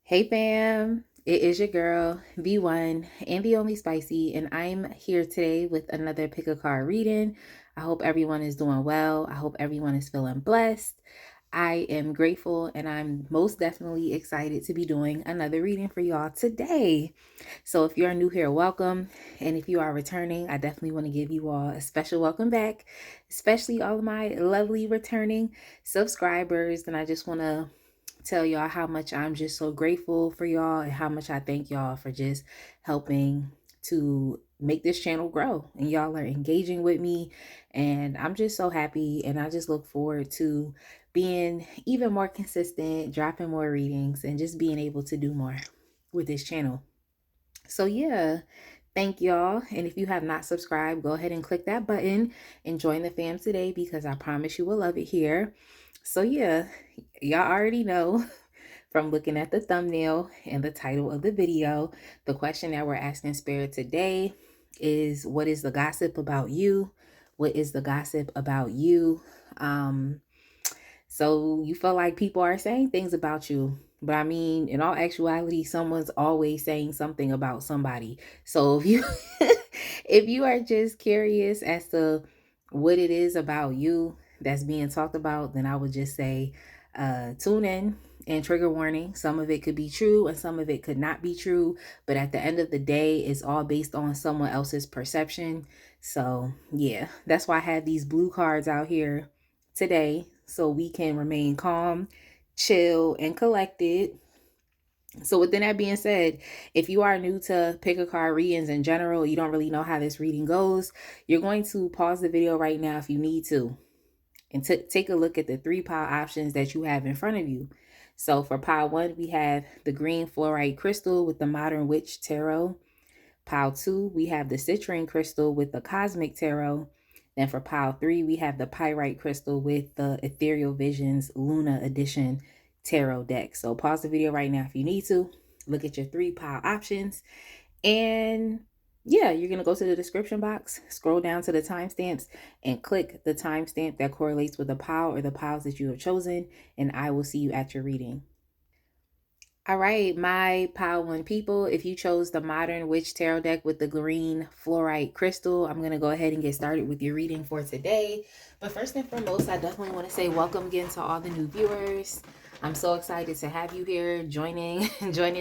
Hey fam, it is your girl, the one and the only Spicy, and I'm here today with another pick a card reading. I hope everyone is doing well. I hope everyone is feeling blessed. I am grateful and I'm most definitely excited to be doing another reading for y'all today. So if you're new here, welcome. And if you are returning, I definitely want to give you all a special welcome back, especially all of my lovely returning subscribers. And I just want to tell y'all how much I'm just so grateful for y'all and how much I thank y'all for just helping to make this channel grow, and y'all are engaging with me, and I'm just so happy, and I just look forward to being even more consistent, dropping more readings, and just being able to do more with this channel. So yeah, thank y'all. And if you have not subscribed, go ahead and click that button and join the fam today, because I promise you will love it here. So yeah, y'all already know from looking at the thumbnail and the title of the video, the question that we're asking Spirit today is, what is the gossip about you? What is the gossip about you? So you feel like people are saying things about you. But I mean, in all actuality, someone's always saying something about somebody. So if you if you are just curious as to what it is about you that's being talked about, then I would just say tune in. And trigger warning, some of it could be true and some of it could not be true. But at the end of the day, it's all based on someone else's perception. So yeah, that's why I have these blue cards out here today, so we can remain calm, chill, and collected. So within that being said, if you are new to pick a card readings in general, you don't really know how this reading goes, you're going to pause the video right now if you need to, and take a look at the 3 pile options that you have in front of you. So for pile 1, we have the green fluorite crystal with the Modern Witch Tarot. Pile 2, we have the citrine crystal with the Cosmic Tarot. Then for pile 3, we have the pyrite crystal with the Ethereal Visions Luna Edition tarot deck. So pause the video right now if you need to. Look at your 3 pile options. And yeah, you're going to go to the description box, scroll down to the timestamps, and click the timestamp that correlates with the pile or the piles that you have chosen. And I will see you at your reading. All right, my pile 1 people, if you chose the Modern Witch Tarot deck with the green fluorite crystal, I'm going to go ahead and get started with your reading for today. But first and foremost, I definitely want to say welcome again to all the new viewers. I'm so excited to have you here joining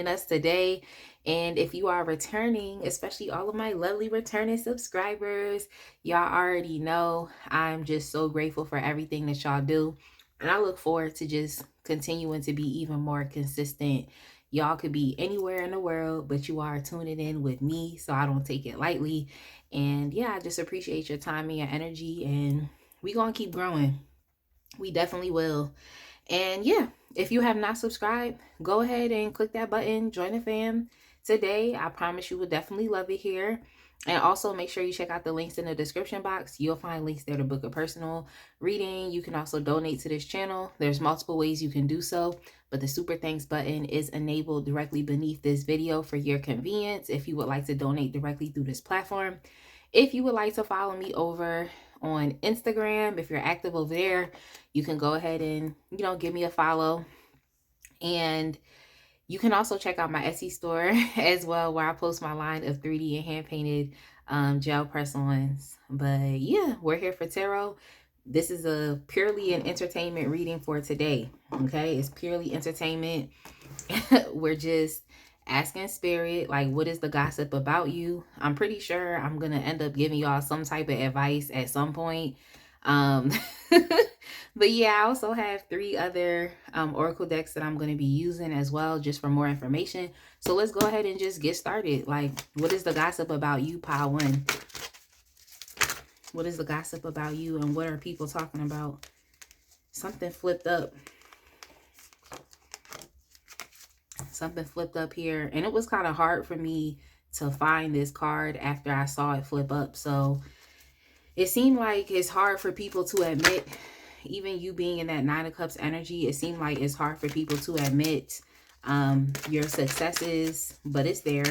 us today. And if you are returning, especially all of my lovely returning subscribers, y'all already know I'm just so grateful for everything that y'all do. And I look forward to just continuing to be even more consistent. Y'all could be anywhere in the world, but you are tuning in with me, so I don't take it lightly. And yeah, I just appreciate your time and your energy, and we gonna keep growing. We definitely will. And yeah, if you have not subscribed, go ahead and click that button, join the fam today. I promise you will definitely love it here. And also make sure you check out the links in the description box. You'll find links there to book a personal reading. You can also donate to this channel. There's multiple ways you can do so, but the super thanks button is enabled directly beneath this video for your convenience if you would like to donate directly through this platform. If you would like to follow me over on Instagram, if you're active over there, you can go ahead and, give me a follow. And you can also check out my Etsy store as well, where I post my line of 3D and hand-painted gel press-ons. But yeah, we're here for tarot. This is a purely an entertainment reading for today. Okay, it's purely entertainment. We're just asking Spirit, like, what is the gossip about you? I'm pretty sure I'm gonna end up giving y'all some type of advice at some point. But yeah, I also have 3 other oracle decks that I'm going to be using as well, just for more information. So let's go ahead and just get started. Like, what is the gossip about you, pile 1? What is the gossip about you, and what are people talking about? Something flipped up. Something flipped up here, and it was kind of hard for me to find this card after I saw it flip up. So it seemed like it's hard for people to admit, even you being in that 9 of Cups energy, it seemed like it's hard for people to admit your successes, but it's there.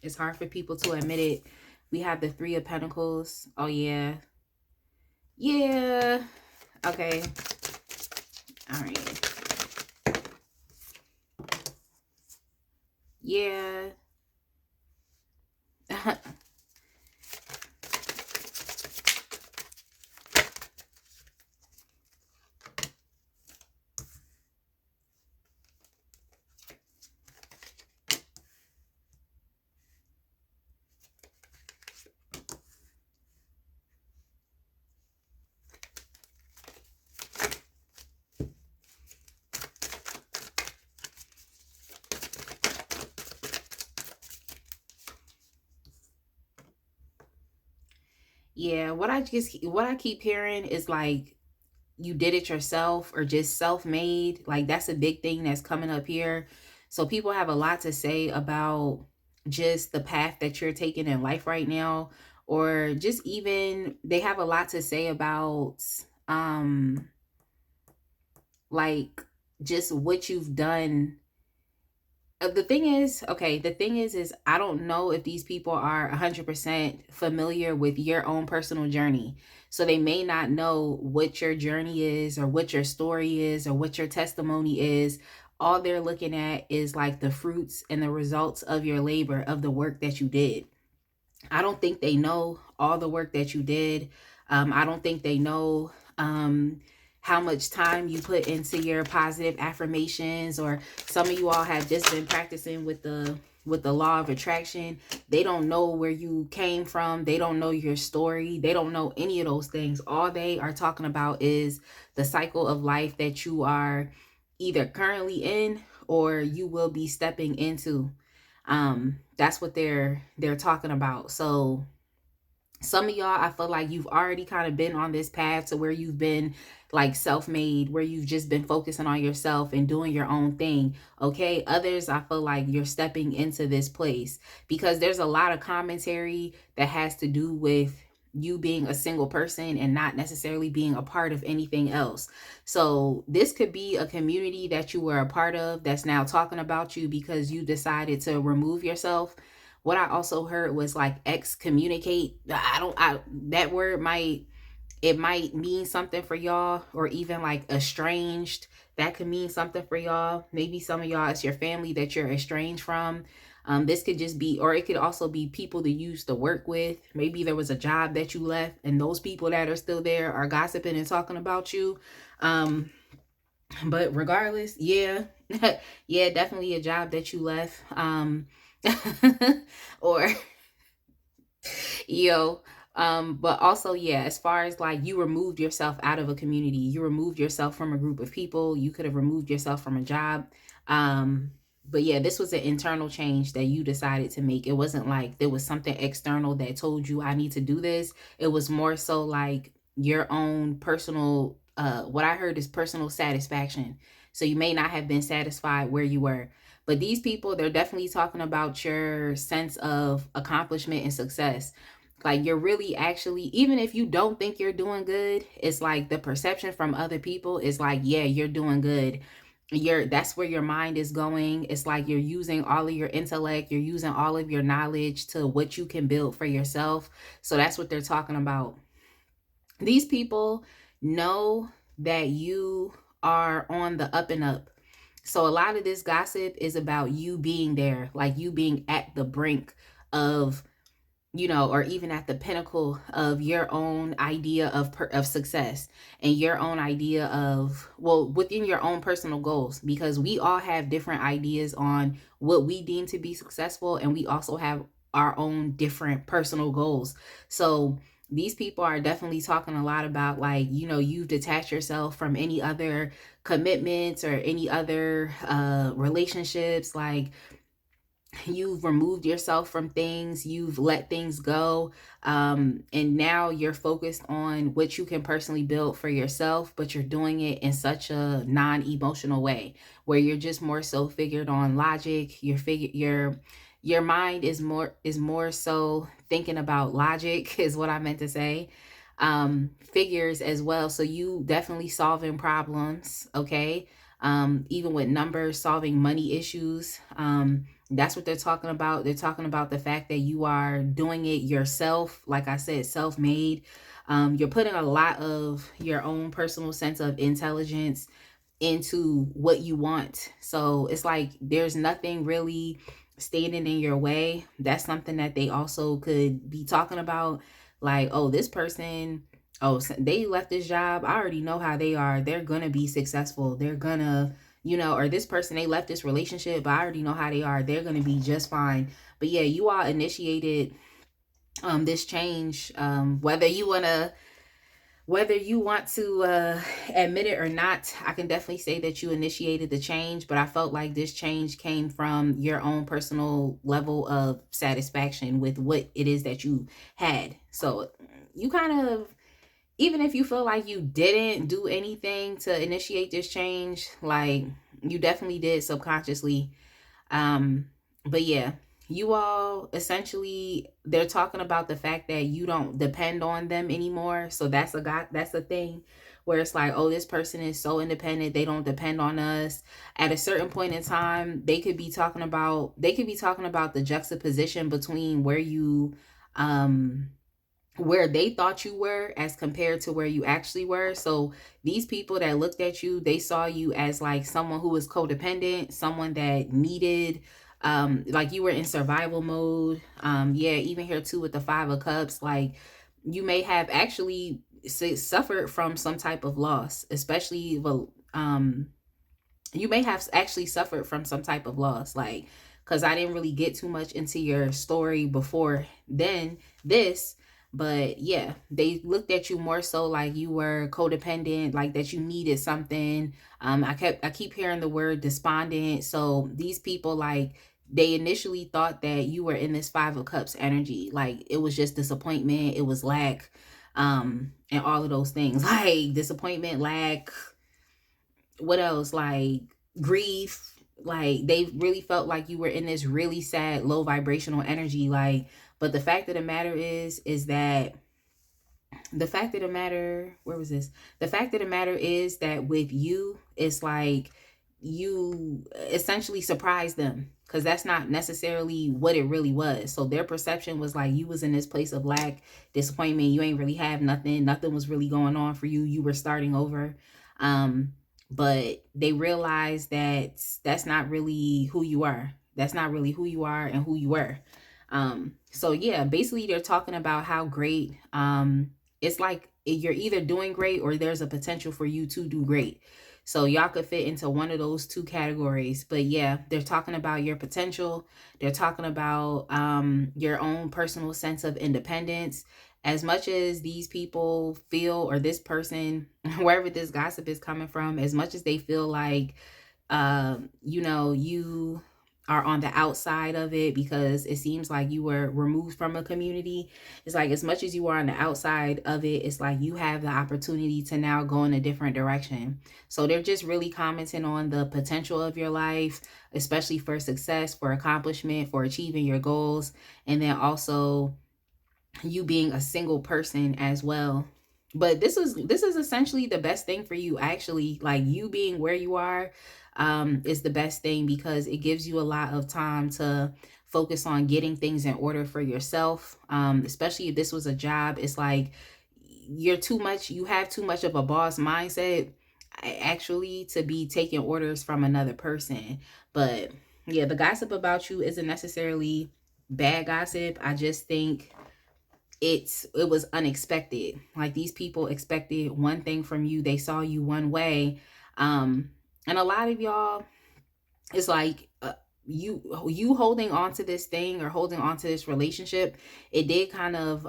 It's hard for people to admit it. We have the 3 of Pentacles. Oh, yeah. Yeah. Okay. All right. Yeah. Yeah, what I keep hearing is like you did it yourself or just self-made. Like that's a big thing that's coming up here. So people have a lot to say about just the path that you're taking in life right now, or just even they have a lot to say about um like just what you've done. The thing is, okay, the thing is I don't know if these people are 100% familiar with your own personal journey. So they may not know what your journey is or what your story is or what your testimony is. All they're looking at is like the fruits and the results of your labor, of the work that you did. I don't think they know all the work that you did. I don't think they know how much time you put into your positive affirmations, or some of you all have just been practicing with the law of attraction. They don't know where you came from. They don't know your story. They don't know any of those things. All they are talking about is the cycle of life that you are either currently in or you will be stepping into. That's what they're talking about. So some of y'all, I feel like you've already kind of been on this path to where you've been like self-made, where you've just been focusing on yourself and doing your own thing. Okay, others, I feel like you're stepping into this place because there's a lot of commentary that has to do with you being a single person and not necessarily being a part of anything else. So this could be a community that you were a part of that's now talking about you because you decided to remove yourself. What I also heard was like excommunicate. I that word might, it might mean something for y'all, or even like estranged. That could mean something for y'all. Maybe some of y'all, it's your family that you're estranged from. This could just be, or it could also be people that you used to work with. Maybe there was a job that you left and those people that are still there are gossiping and talking about you. But regardless, yeah, yeah, definitely a job that you left. Or yo, but also, yeah, as far as like you removed yourself out of a community, you removed yourself from a group of people, you could have removed yourself from a job. um but yeah, this was an internal change that you decided to make. It wasn't like there was something external that told you I need to do this. It was more so like your own personal, what I heard is personal satisfaction. So you may not have been satisfied where you were, but these people, they're definitely talking about your sense of accomplishment and success. Like you're really actually, even if you don't think you're doing good, it's like the perception from other people is like, yeah, you're doing good. That's where your mind is going. It's like you're using all of your intellect, you're using all of your knowledge to what you can build for yourself. So that's what they're talking about. These people know that you are on the up and up. So a lot of this gossip is about you being there, like you being at the brink of, you know, or even at the pinnacle of your own idea of success, and your own idea of, well, within your own personal goals, because we all have different ideas on what we deem to be successful, and we also have our own different personal goals. So these people are definitely talking a lot about, like, you know, you've detached yourself from any other commitments or any other relationships. Like you've removed yourself from things, you've let things go, and now you're focused on what you can personally build for yourself, but you're doing it in such a non-emotional way where you're just more so figured on logic. Your mind is more so thinking about logic is what I meant to say. Figures as well, so you definitely solving problems. Okay, even with numbers, solving money issues. That's what they're talking about. They're talking about the fact that you are doing it yourself. Like I said, self-made. You're putting a lot of your own personal sense of intelligence into what you want. So it's like there's nothing really standing in your way. That's something that they also could be talking about. Like, oh, this person, oh, they left this job. I already know how they are. They're going to be successful. They're going to, or this person, they left this relationship, but I already know how they are. They're going to be just fine. But yeah, you all initiated this change. Whether you want to admit it or not, I can definitely say that you initiated the change, but I felt like this change came from your own personal level of satisfaction with what it is that you had. So you kind of, even if you feel like you didn't do anything to initiate this change, like you definitely did subconsciously. But yeah, you all essentially, they're talking about the fact that you don't depend on them anymore. So that's a thing where it's like, oh, this person is so independent, they don't depend on us. At a certain point in time, they could be talking about the juxtaposition between where they thought you were as compared to where you actually were. So these people that looked at you, they saw you as like someone who was codependent, someone that needed, like you were in survival mode. Yeah, even here too with the 5 of Cups, like you may have actually suffered from some type of loss, especially you may have actually suffered from some type of loss, like, because I didn't really get too much into your story before then this. But yeah, they looked at you more so like you were codependent, like that you needed something. I keep hearing the word despondent. So these people, like, they initially thought that you were in this 5 of Cups energy, like it was just disappointment, it was lack, and all of those things, like disappointment, lack, what else, like grief. Like they really felt like you were in this really sad low vibrational energy, like. But the fact of the matter is that the fact of the matter where was this the fact of the matter is that with you, it's like you essentially surprised them, because that's not necessarily what it really was. So their perception was like you was in this place of lack, disappointment, you ain't really have nothing was really going on for you, you were starting over. But they realized that that's not really who you are. That's not really who you are and who you were. So yeah, basically they're talking about how great, it's like you're either doing great or there's a potential for you to do great. So y'all could fit into one of those two categories. But yeah, they're talking about your potential. They're talking about your own personal sense of independence. As much as these people feel, or this person, wherever this gossip is coming from, as much as they feel like you are on the outside of it because it seems like you were removed from a community. It's like, as much as you are on the outside of it, it's like you have the opportunity to now go in a different direction. So they're just really commenting on the potential of your life, especially for success, for accomplishment, for achieving your goals, and then also you being a single person as well. But this is essentially the best thing for you, actually. Like, you being where you are is the best thing, because it gives you a lot of time to focus on getting things in order for yourself. Especially if this was a job, it's like you have too much of a boss mindset, actually, to be taking orders from another person. But yeah, the gossip about you isn't necessarily bad gossip. I just think it was unexpected. Like, these people expected one thing from you, they saw you one way. And a lot of y'all, it's like you holding on to this thing or holding on to this relationship, it did kind of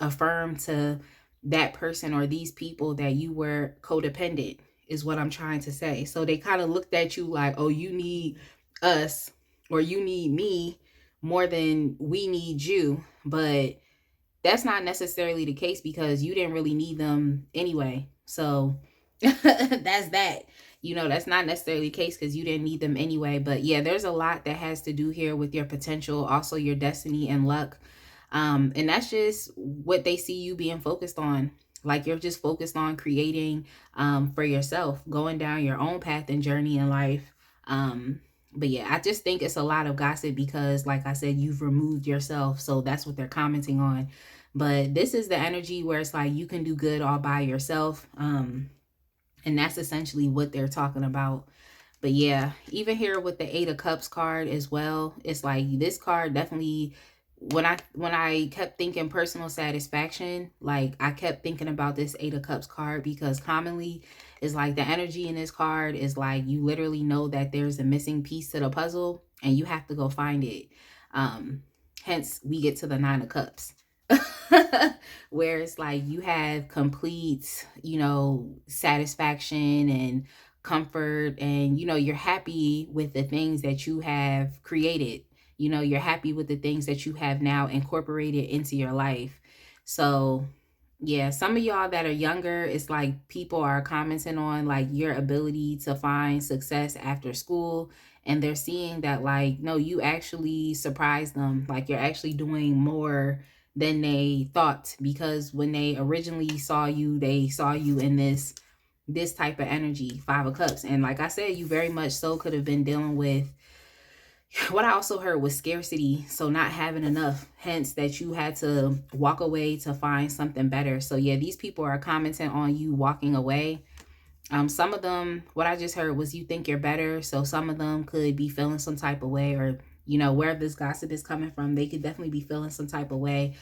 affirm to that person or these people that you were codependent, is what I'm trying to say. So they kind of looked at you like, oh, you need us, or you need me more than we need you. But that's not necessarily the case, because you didn't really need them anyway. So that's that. That's not necessarily the case, because you didn't need them anyway. But yeah, there's a lot that has to do here with your potential, also your destiny and luck. And that's just what they see you being focused on. Like, you're just focused on creating for yourself, going down your own path and journey in life. But yeah, I just think it's a lot of gossip because, like I said, you've removed yourself. So that's what they're commenting on. But this is the energy where it's like you can do good all by yourself. And that's essentially what they're talking about. But yeah, even here with the Eight of Cups card as well, it's like this card definitely, when I kept thinking personal satisfaction, like I kept thinking about this Eight of Cups card, because commonly it's like the energy in this card is like you literally know that there's a missing piece to the puzzle and you have to go find it. Um, Hence we get to the Nine of Cups. Where it's like you have complete, satisfaction and comfort, and you're happy with the things that you have created. You're happy with the things that you have now incorporated into your life. So yeah, some of y'all that are younger, it's like people are commenting on like your ability to find success after school, and they're seeing that like no, you actually surprised them, like you're actually doing more than they thought, because when they originally saw you, they saw you in this type of energy, Five of Cups. And like I said, you very much so could have been dealing with what I also heard was scarcity. So not having enough, hence that you had to walk away to find something better. So yeah, these people are commenting on you walking away. Some of them, what I just heard was you think you're better. So some of them could be feeling some type of way, or where this gossip is coming from, they could definitely be feeling some type of way.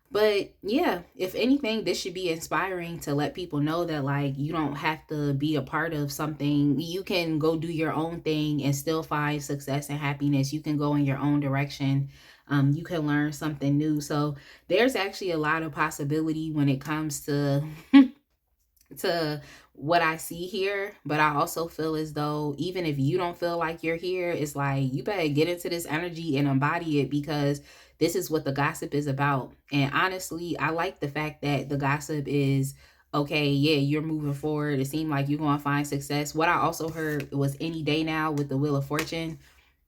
But yeah, if anything, this should be inspiring to let people know that like you don't have to be a part of something. You can go do your own thing and still find success and happiness. You can go in your own direction. You can learn something new. So there's actually a lot of possibility when it comes to to what I see here. But I also feel as though even if you don't feel like you're here, it's like you better get into this energy and embody it, because this is what the gossip is about. And honestly, I like the fact that the gossip is okay, yeah, you're moving forward. It seemed like you're going to find success. What I also heard was any day now with the Wheel of Fortune,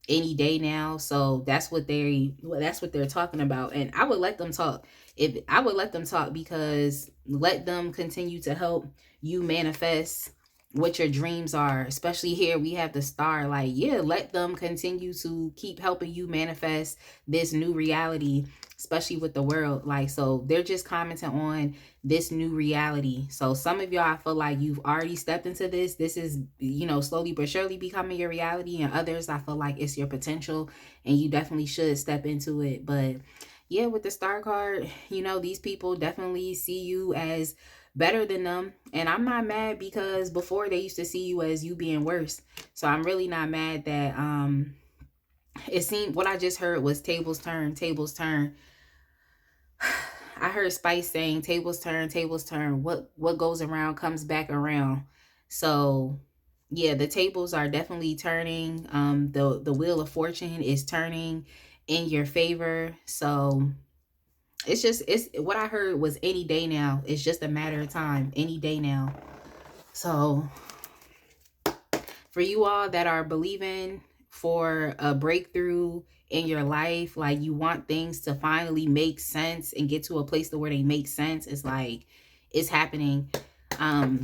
any day now. So that's what they're talking about. And I would let them talk. If I would let them talk, because let them continue to help you manifest what your dreams are. Especially here we have the Star, like yeah, let them continue to keep helping you manifest this new reality, especially with the world. Like, so they're just commenting on this new reality. So some of y'all, I feel like you've already stepped into this is slowly but surely becoming your reality, and others, I feel like it's your potential and you definitely should step into it. But yeah, with the Star card, these people definitely see you as better than them, and I'm not mad, because before they used to see you as you being worse. So I'm really not mad that it seemed, what I just heard was tables turn, tables turn. I heard Spice saying tables turn, tables turn. What goes around comes back around. So yeah, the tables are definitely turning. The Wheel of Fortune is turning in your favor. So it's what I heard was any day now. It's just a matter of time. Any day now. So for you all that are believing for a breakthrough in your life, like you want things to finally make sense and get to a place to where they make sense, it's like it's happening.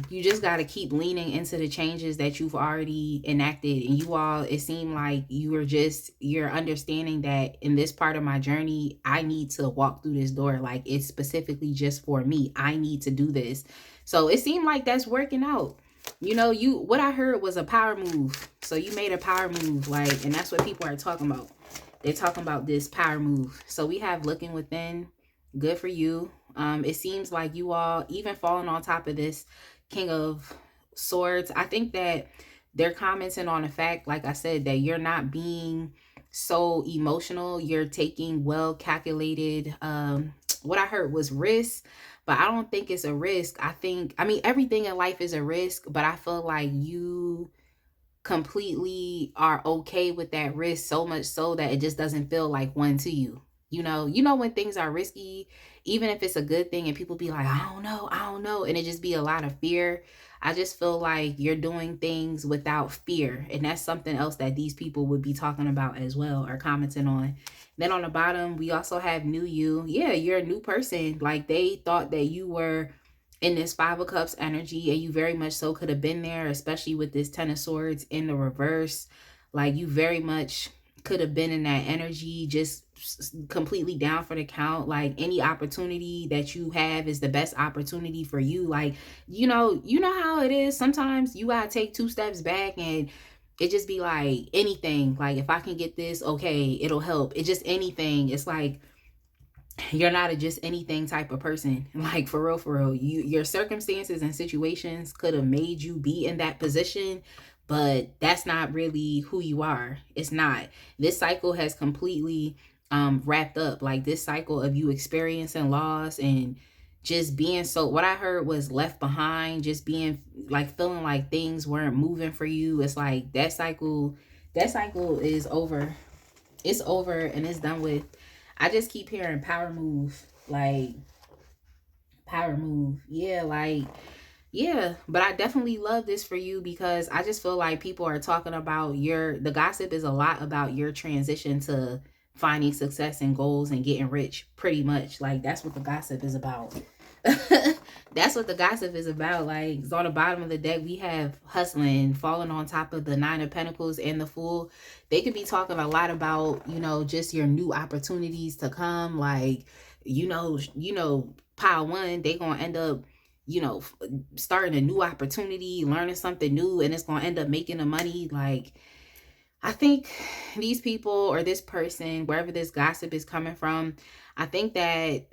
You just got to keep leaning into the changes that you've already enacted. And you all, it seemed like you're understanding that in this part of my journey, I need to walk through this door. Like it's specifically just for me. I need to do this. So it seemed like that's working out. What I heard was a power move. So you made a power move, like, and that's what people are talking about. They're talking about this power move. So we have looking within. Good for you. It seems like you all even falling on top of this King of Swords. I think that they're commenting on the fact, like I said, that you're not being so emotional. You're taking well calculated, what I heard was risk, but I don't think it's a risk. I mean, everything in life is a risk, but I feel like you completely are okay with that risk, so much so that it just doesn't feel like one to you. When things are risky, even if it's a good thing and people be like, I don't know, and it just be a lot of fear. I just feel like you're doing things without fear. And that's something else that these people would be talking about as well, or commenting on. Then on the bottom, we also have new you. Yeah, you're a new person. Like they thought that you were in this Five of Cups energy, and you very much so could have been there, especially with this Ten of Swords in the reverse. Like you very much could have been in that energy, just completely down for the count. Like any opportunity that you have is the best opportunity for you. Like, you know how it is. Sometimes you gotta take two steps back and it just be like anything. Like, if I can get this, okay, it'll help. It just anything. It's like, you're not a just anything type of person. Like, for real, for real. Your circumstances and situations could have made you be in that position, but that's not really who you are. It's not. This cycle has completely wrapped up. Like, this cycle of you experiencing loss and just being, so what I heard was left behind, just being like, feeling like things weren't moving for you. It's like that cycle is over. It's over and it's done with. I just keep hearing power move, like power move. Yeah, like, yeah, but I definitely love this for you because I just feel like people are talking about the gossip is a lot about your transition to finding success and goals and getting rich, pretty much. Like, that's what the gossip is about. That's what the gossip is about. Like, it's on the bottom of the deck, we have hustling, falling on top of the Nine of Pentacles and the Fool. They could be talking a lot about, just your new opportunities to come. Like, pile one, they gonna end up, starting a new opportunity, learning something new, and it's gonna end up making the money. Like, I think these people or this person, wherever this gossip is coming from, I think that,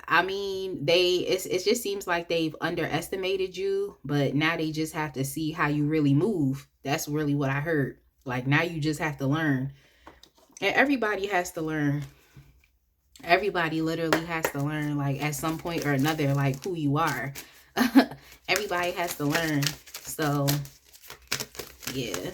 I mean, it just seems like they've underestimated you, but now they just have to see how you really move. That's really what I heard. Like, now you just have to learn. And everybody has to learn. Everybody literally has to learn, like, at some point or another, like, who you are. Everybody has to learn. So, yeah.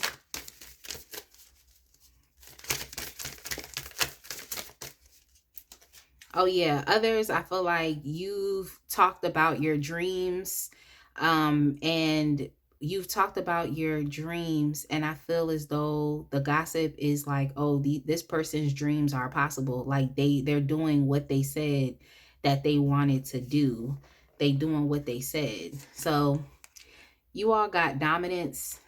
Oh yeah, others, I feel like you've talked about your dreams, and you've talked about your dreams, and I feel as though the gossip is like, oh, this person's dreams are possible. Like, they're doing what they said that they wanted to do. They doing what they said. So you all got dominance.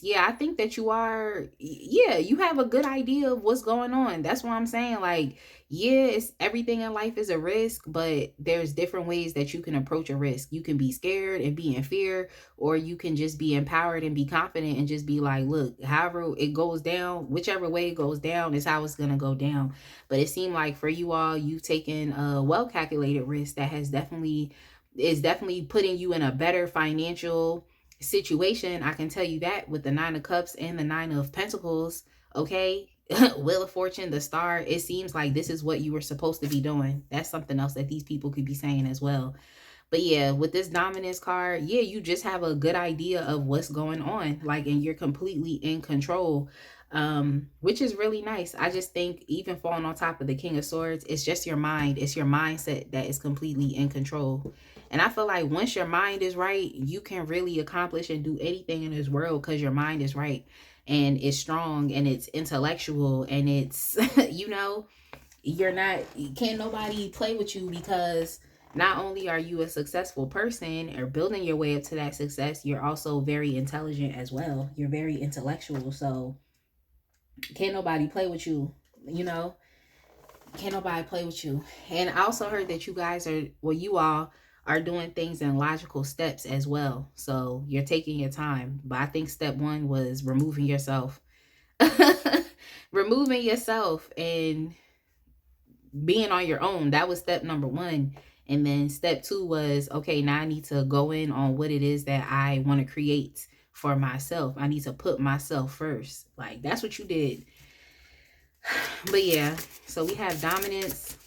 Yeah, I think that you are. Yeah, you have a good idea of what's going on. That's what I'm saying. Like, yeah, it's, everything in life is a risk, but there's different ways that you can approach a risk. You can be scared and be in fear, or you can just be empowered and be confident and just be like, look, however it goes down, whichever way it goes down is how it's gonna go down. But it seemed like for you all, you've taken a well calculated risk that is definitely putting you in a better financial situation. I can tell you that with the Nine of Cups and the Nine of Pentacles. Okay. Wheel of Fortune, the Star, it seems like this is what you were supposed to be doing. That's something else that these people could be saying as well. But yeah, with this dominance card, yeah, you just have a good idea of what's going on, like, and you're completely in control, which is really nice. I just think even falling on top of the King of Swords, it's just your mind. It's your mindset that is completely in control. And I feel like once your mind is right, you can really accomplish and do anything in this world because your mind is right and it's strong and it's intellectual and it's, can't nobody play with you because not only are you a successful person or building your way up to that success, you're also very intelligent as well. You're very intellectual. So can't nobody play with you, can't nobody play with you. And I also heard that you all are doing things in logical steps as well. So you're taking your time. But I think step one was removing yourself. Removing yourself and being on your own. That was step number one. And then step two was, okay, now I need to go in on what it is that I want to create for myself. I need to put myself first. Like, that's what you did. But yeah, so we have dominance.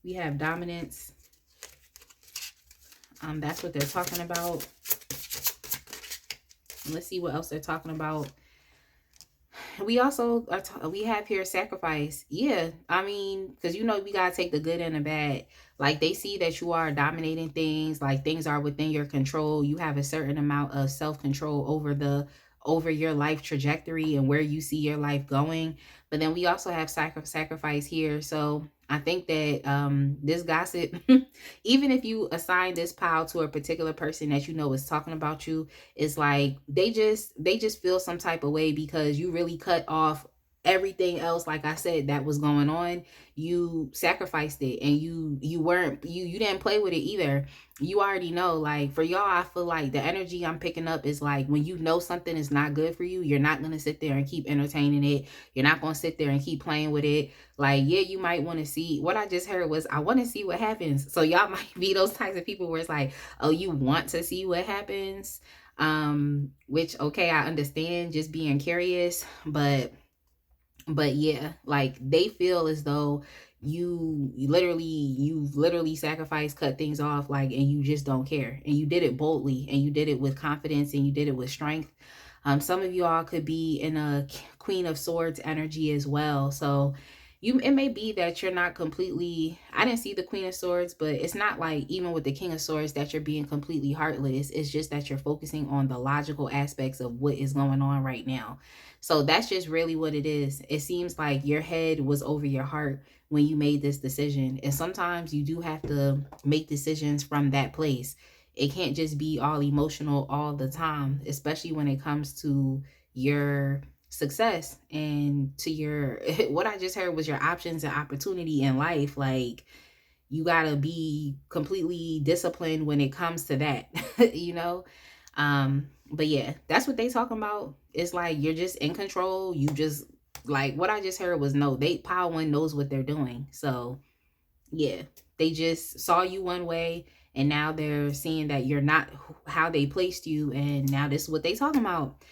We have dominance. That's what they're talking about. Let's see what else they're talking about. We also we have here sacrifice. Yeah, I mean, because we gotta take the good and the bad. Like, they see that you are dominating things, like things are within your control. You have a certain amount of self-control over your life trajectory and where you see your life going. But then we also have sacrifice here. So I think that this gossip, even if you assign this pile to a particular person that is talking about you, it's like they just feel some type of way because you really cut off everything else, like I said, that was going on, you sacrificed it, and you didn't play with it either. You already know, like, for y'all, I feel like the energy I'm picking up is like, when you know something is not good for you, you're not going to sit there and keep entertaining it. You're not going to sit there and keep playing with it. Like, yeah, you might want to see. What I just heard was, I want to see what happens. So y'all might be those types of people where it's like, oh, you want to see what happens, which, okay, I understand just being curious, but yeah, like, they feel as though you've literally sacrificed, cut things off, like, and you just don't care, and you did it boldly, and you did it with confidence, and you did it with strength. Some of you all could be in a Queen of Swords energy as well. So it may be that you're not completely, I didn't see the Queen of Swords, but it's not like, even with the King of Swords, that you're being completely heartless. It's just that you're focusing on the logical aspects of what is going on right now. So that's just really what it is. It seems like your head was over your heart when you made this decision. And sometimes you do have to make decisions from that place. It can't just be all emotional all the time, especially when it comes to your success and to your what I just heard was your options and opportunity in life. Like, you gotta be completely disciplined when it comes to that. you know but yeah, that's what they talking about. It's like, you're just in control. You just, like, what I just heard was, no, they, Power One knows what they're doing. So yeah, they just saw you one way, and now they're seeing that you're not how they placed you, and now this is what they talking about.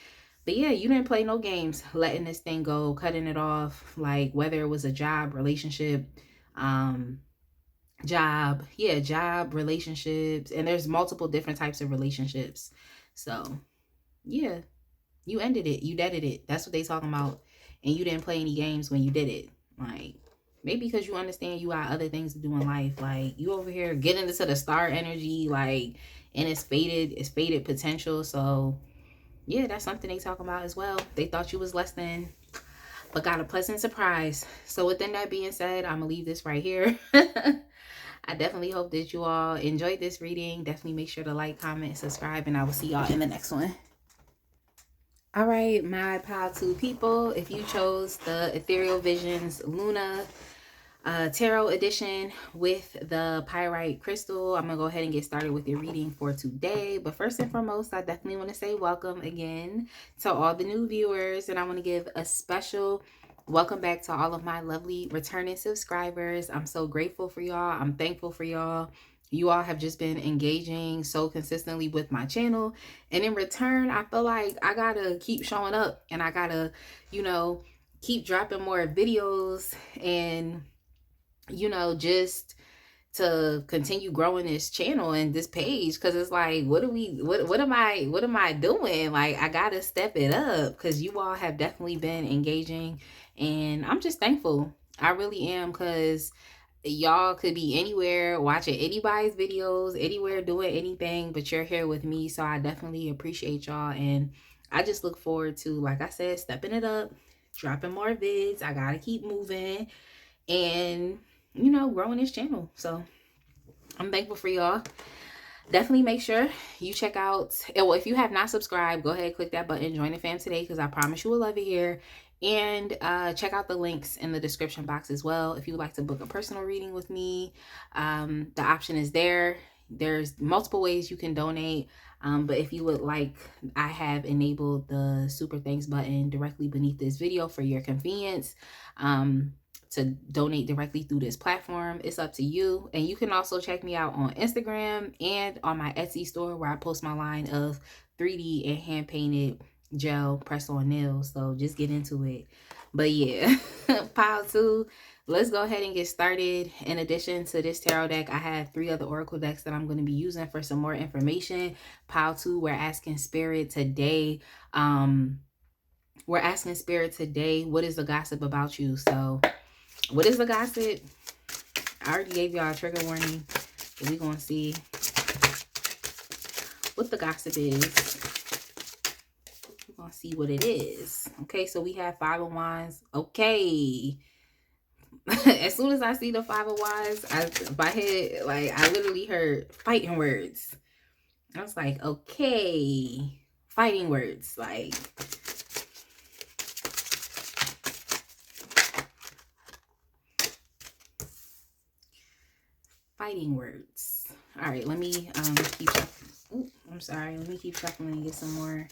But yeah, you didn't play no games letting this thing go, cutting it off, like, whether it was a job, relationship, job, relationships, and there's multiple different types of relationships. So yeah, you ended it, you deaded it. That's what they talking about. And you didn't play any games when you did it. Like, maybe because you understand you got other things to do in life. Like, you over here getting into the star energy, like, and it's fated potential. So yeah, that's something they talk about as well. They thought you was less than, but got a pleasant surprise. So within that being said, I'm gonna leave this right here. I definitely hope that you all enjoyed this reading. Definitely make sure to like, comment, subscribe, and I will see y'all in the next one. All right, my pile two people, if you chose the Ethereal Visions Luna tarot edition with the pyrite crystal, I'm gonna go ahead and get started with your reading for today. But first and foremost, I definitely want to say welcome again to all the new viewers, and I want to give a special welcome back to all of my lovely returning subscribers. I'm so grateful for y'all. I'm thankful for y'all. You all have just been engaging so consistently with my channel, and in return, I feel like I gotta keep showing up, and I gotta, keep dropping more videos, and just to continue growing this channel and this page. Because it's like, what am I doing? Like, I gotta step it up, because you all have definitely been engaging, and I'm just thankful. I really am, because y'all could be anywhere watching anybody's videos, anywhere doing anything, but you're here with me. So I definitely appreciate y'all, and I just look forward to, like I said, stepping it up, dropping more vids. I gotta keep moving, and growing this channel. So I'm thankful for y'all. Definitely make sure you check out, well, if you have not subscribed, go ahead, click that button, join the fam today, because I promise you will love it here. And check out the links in the description box as well. If you would like to book a personal reading with me, the option is there. There's multiple ways you can donate. But if you would like, I have enabled the super thanks button directly beneath this video for your convenience. To donate directly through this platform. It's up to you. And you can also check me out on Instagram and on my Etsy store, where I post my line of 3D and hand painted gel press on nails. So just get into it. But yeah, pile two, let's go ahead and get started. In addition to this tarot deck, I have 3 other oracle decks that I'm going to be using for some more information. Pile two, we're asking spirit today, what is the gossip about you? So what is the gossip? I already gave y'all a trigger warning. We're going to see what the gossip is. We're going to see what it is. Okay, so we have 5 of Wands. Okay. As soon as I see the 5 of Wands, my head, like, I literally heard fighting words. I was like, okay. Fighting words. Like, fighting words. All right, let me keep shuffling. I'm sorry. Let me keep shuffling and get some more.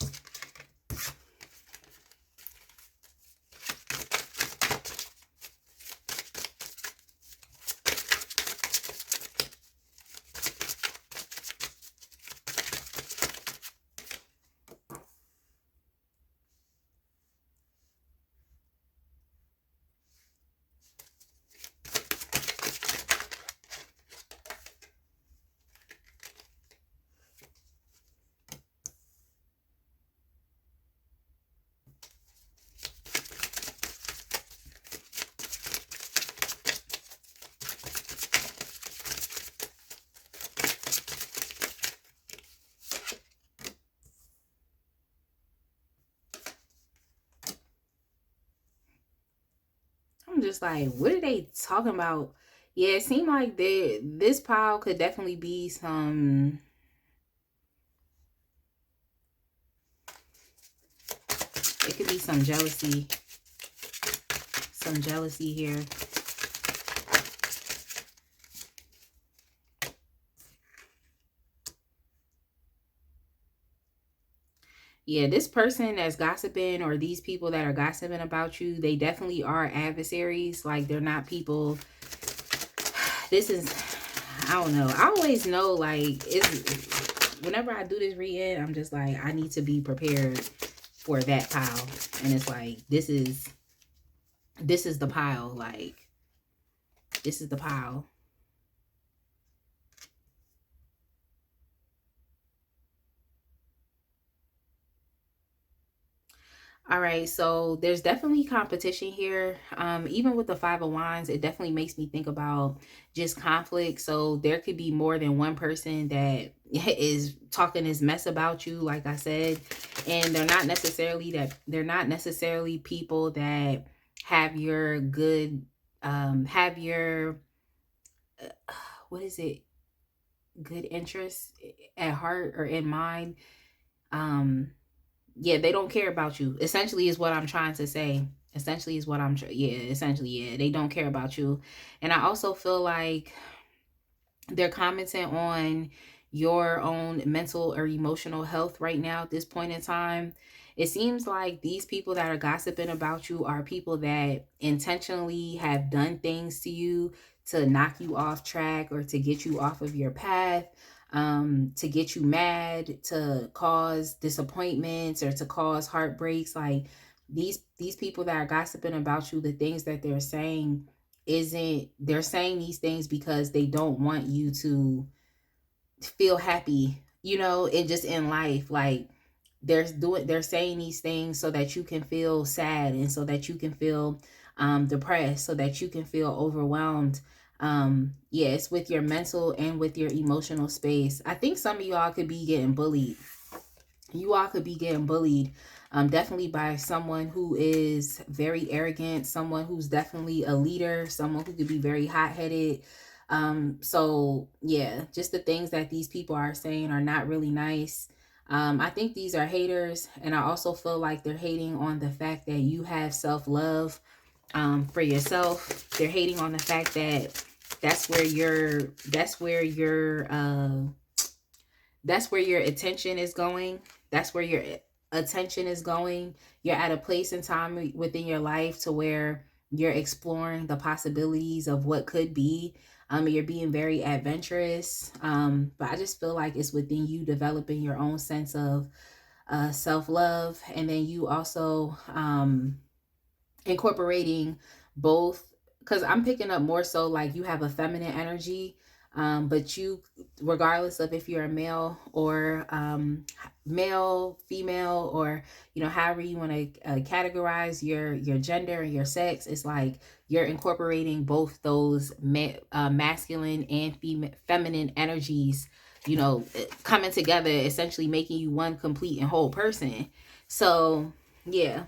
I'm just like, what are they talking about? Yeah, it seemed like this pile could definitely be some. It could be some jealousy. Some jealousy here. Yeah, this person that's gossiping, or these people that are gossiping about you, they definitely are adversaries. Like, they're not people. This is, I don't know. I always know, like, whenever I do this reading, I'm just like, I need to be prepared for that pile. And it's like, this is the pile. Like, this is the pile. All right, so there's definitely competition here. Even with the Five of Wands, it definitely makes me think about just conflict. So there could be more than one person that is talking this mess about you, like I said, and they're not necessarily people that have your good, have your what is it, good interests at heart or in mind. Yeah, they don't care about you. Essentially is what I'm trying to say. Essentially is what I'm essentially, yeah, they don't care about you. And I also feel like they're commenting on your own mental or emotional health right now at this point in time. It seems like these people that are gossiping about you are people that intentionally have done things to you to knock you off track or to get you off of your path, to get you mad, to cause disappointments or to cause heartbreaks. Like, these people that are gossiping about you, the things that they're saying isn't, they're saying these things because they don't want you to feel happy, and just in life. Like, they're saying these things so that you can feel sad, and so that you can feel depressed, so that you can feel overwhelmed. Yeah, it's with your mental and with your emotional space. I think some of y'all could be getting bullied. You all could be getting bullied, definitely by someone who is very arrogant, someone who's definitely a leader, someone who could be very hot-headed. So yeah, just the things that these people are saying are not really nice. I think these are haters, and I also feel like they're hating on the fact that you have self-love for yourself. They're hating on the fact that that's where your that's where your attention is going. That's where your attention is going. You're at a place and time within your life to where you're exploring the possibilities of what could be. You're being very adventurous. But I just feel like it's within you developing your own sense of self-love. And then you also incorporating both, because I'm picking up more so like you have a feminine energy, but you, regardless of if you're a male or male, female, or however you want to categorize your gender and your sex, it's like you're incorporating both those masculine and feminine energies, coming together, essentially making you one complete and whole person. So yeah.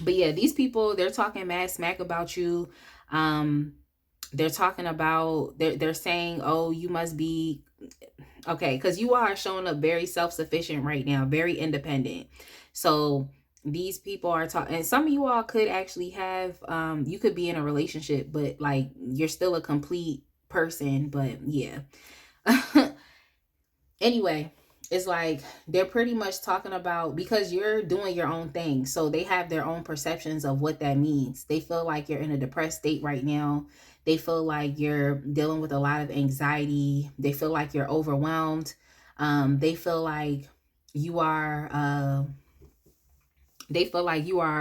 But yeah, these people, they're talking mad smack about you. They're talking about, they're saying, oh, you must be okay, because you are showing up very self-sufficient right now, very independent. So these people are talking, and some of you all could actually have, you could be in a relationship, but like you're still a complete person, but yeah. Anyway, it's like they're pretty much talking about, because you're doing your own thing, so they have their own perceptions of what that means. They feel like you're in a depressed state right now. They feel like you're dealing with a lot of anxiety. They feel like you're overwhelmed. They feel like you are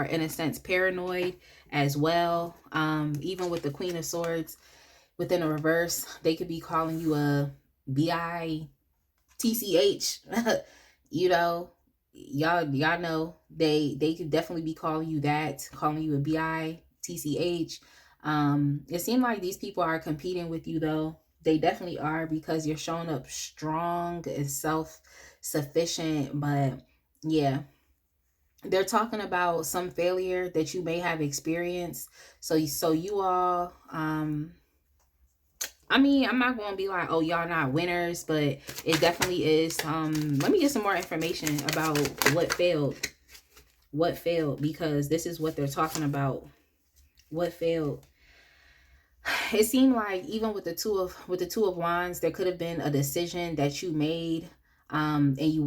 in a sense paranoid as well. Even with the Queen of Swords within a reverse, they could be calling you a bitch. You know, y'all know they could definitely be calling you that, calling you a bitch. It seemed like these people are competing with you, though. They definitely are, because you're showing up strong and self-sufficient. But yeah, they're talking about some failure that you may have experienced. So you all, I mean, I'm not gonna be like, oh, y'all not winners, but it definitely is. Let me get some more information about what failed. What failed, because this is what they're talking about. What failed. It seemed like even with the two of wands, there could have been a decision that you made, and you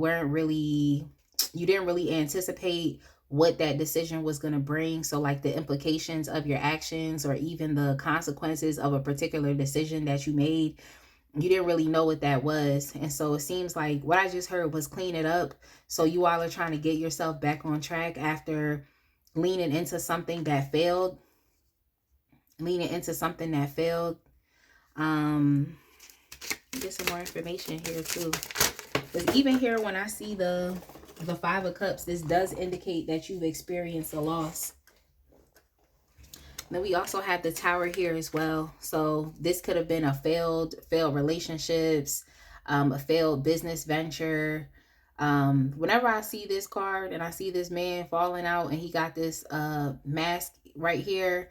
didn't really anticipate what that decision was going to bring. So like the implications of your actions, or even the consequences of a particular decision that you made, you didn't really know what that was. And so it seems like what I just heard was clean it up. So you all are trying to get yourself back on track after leaning into something that failed. Get some more information here too. Because even here, when I see the Five of Cups, this does indicate that you've experienced a loss. Then we also have the Tower here as well. So this could have been a failed relationships, a failed business venture. Whenever I see this card and I see this man falling out and he got this mask right here,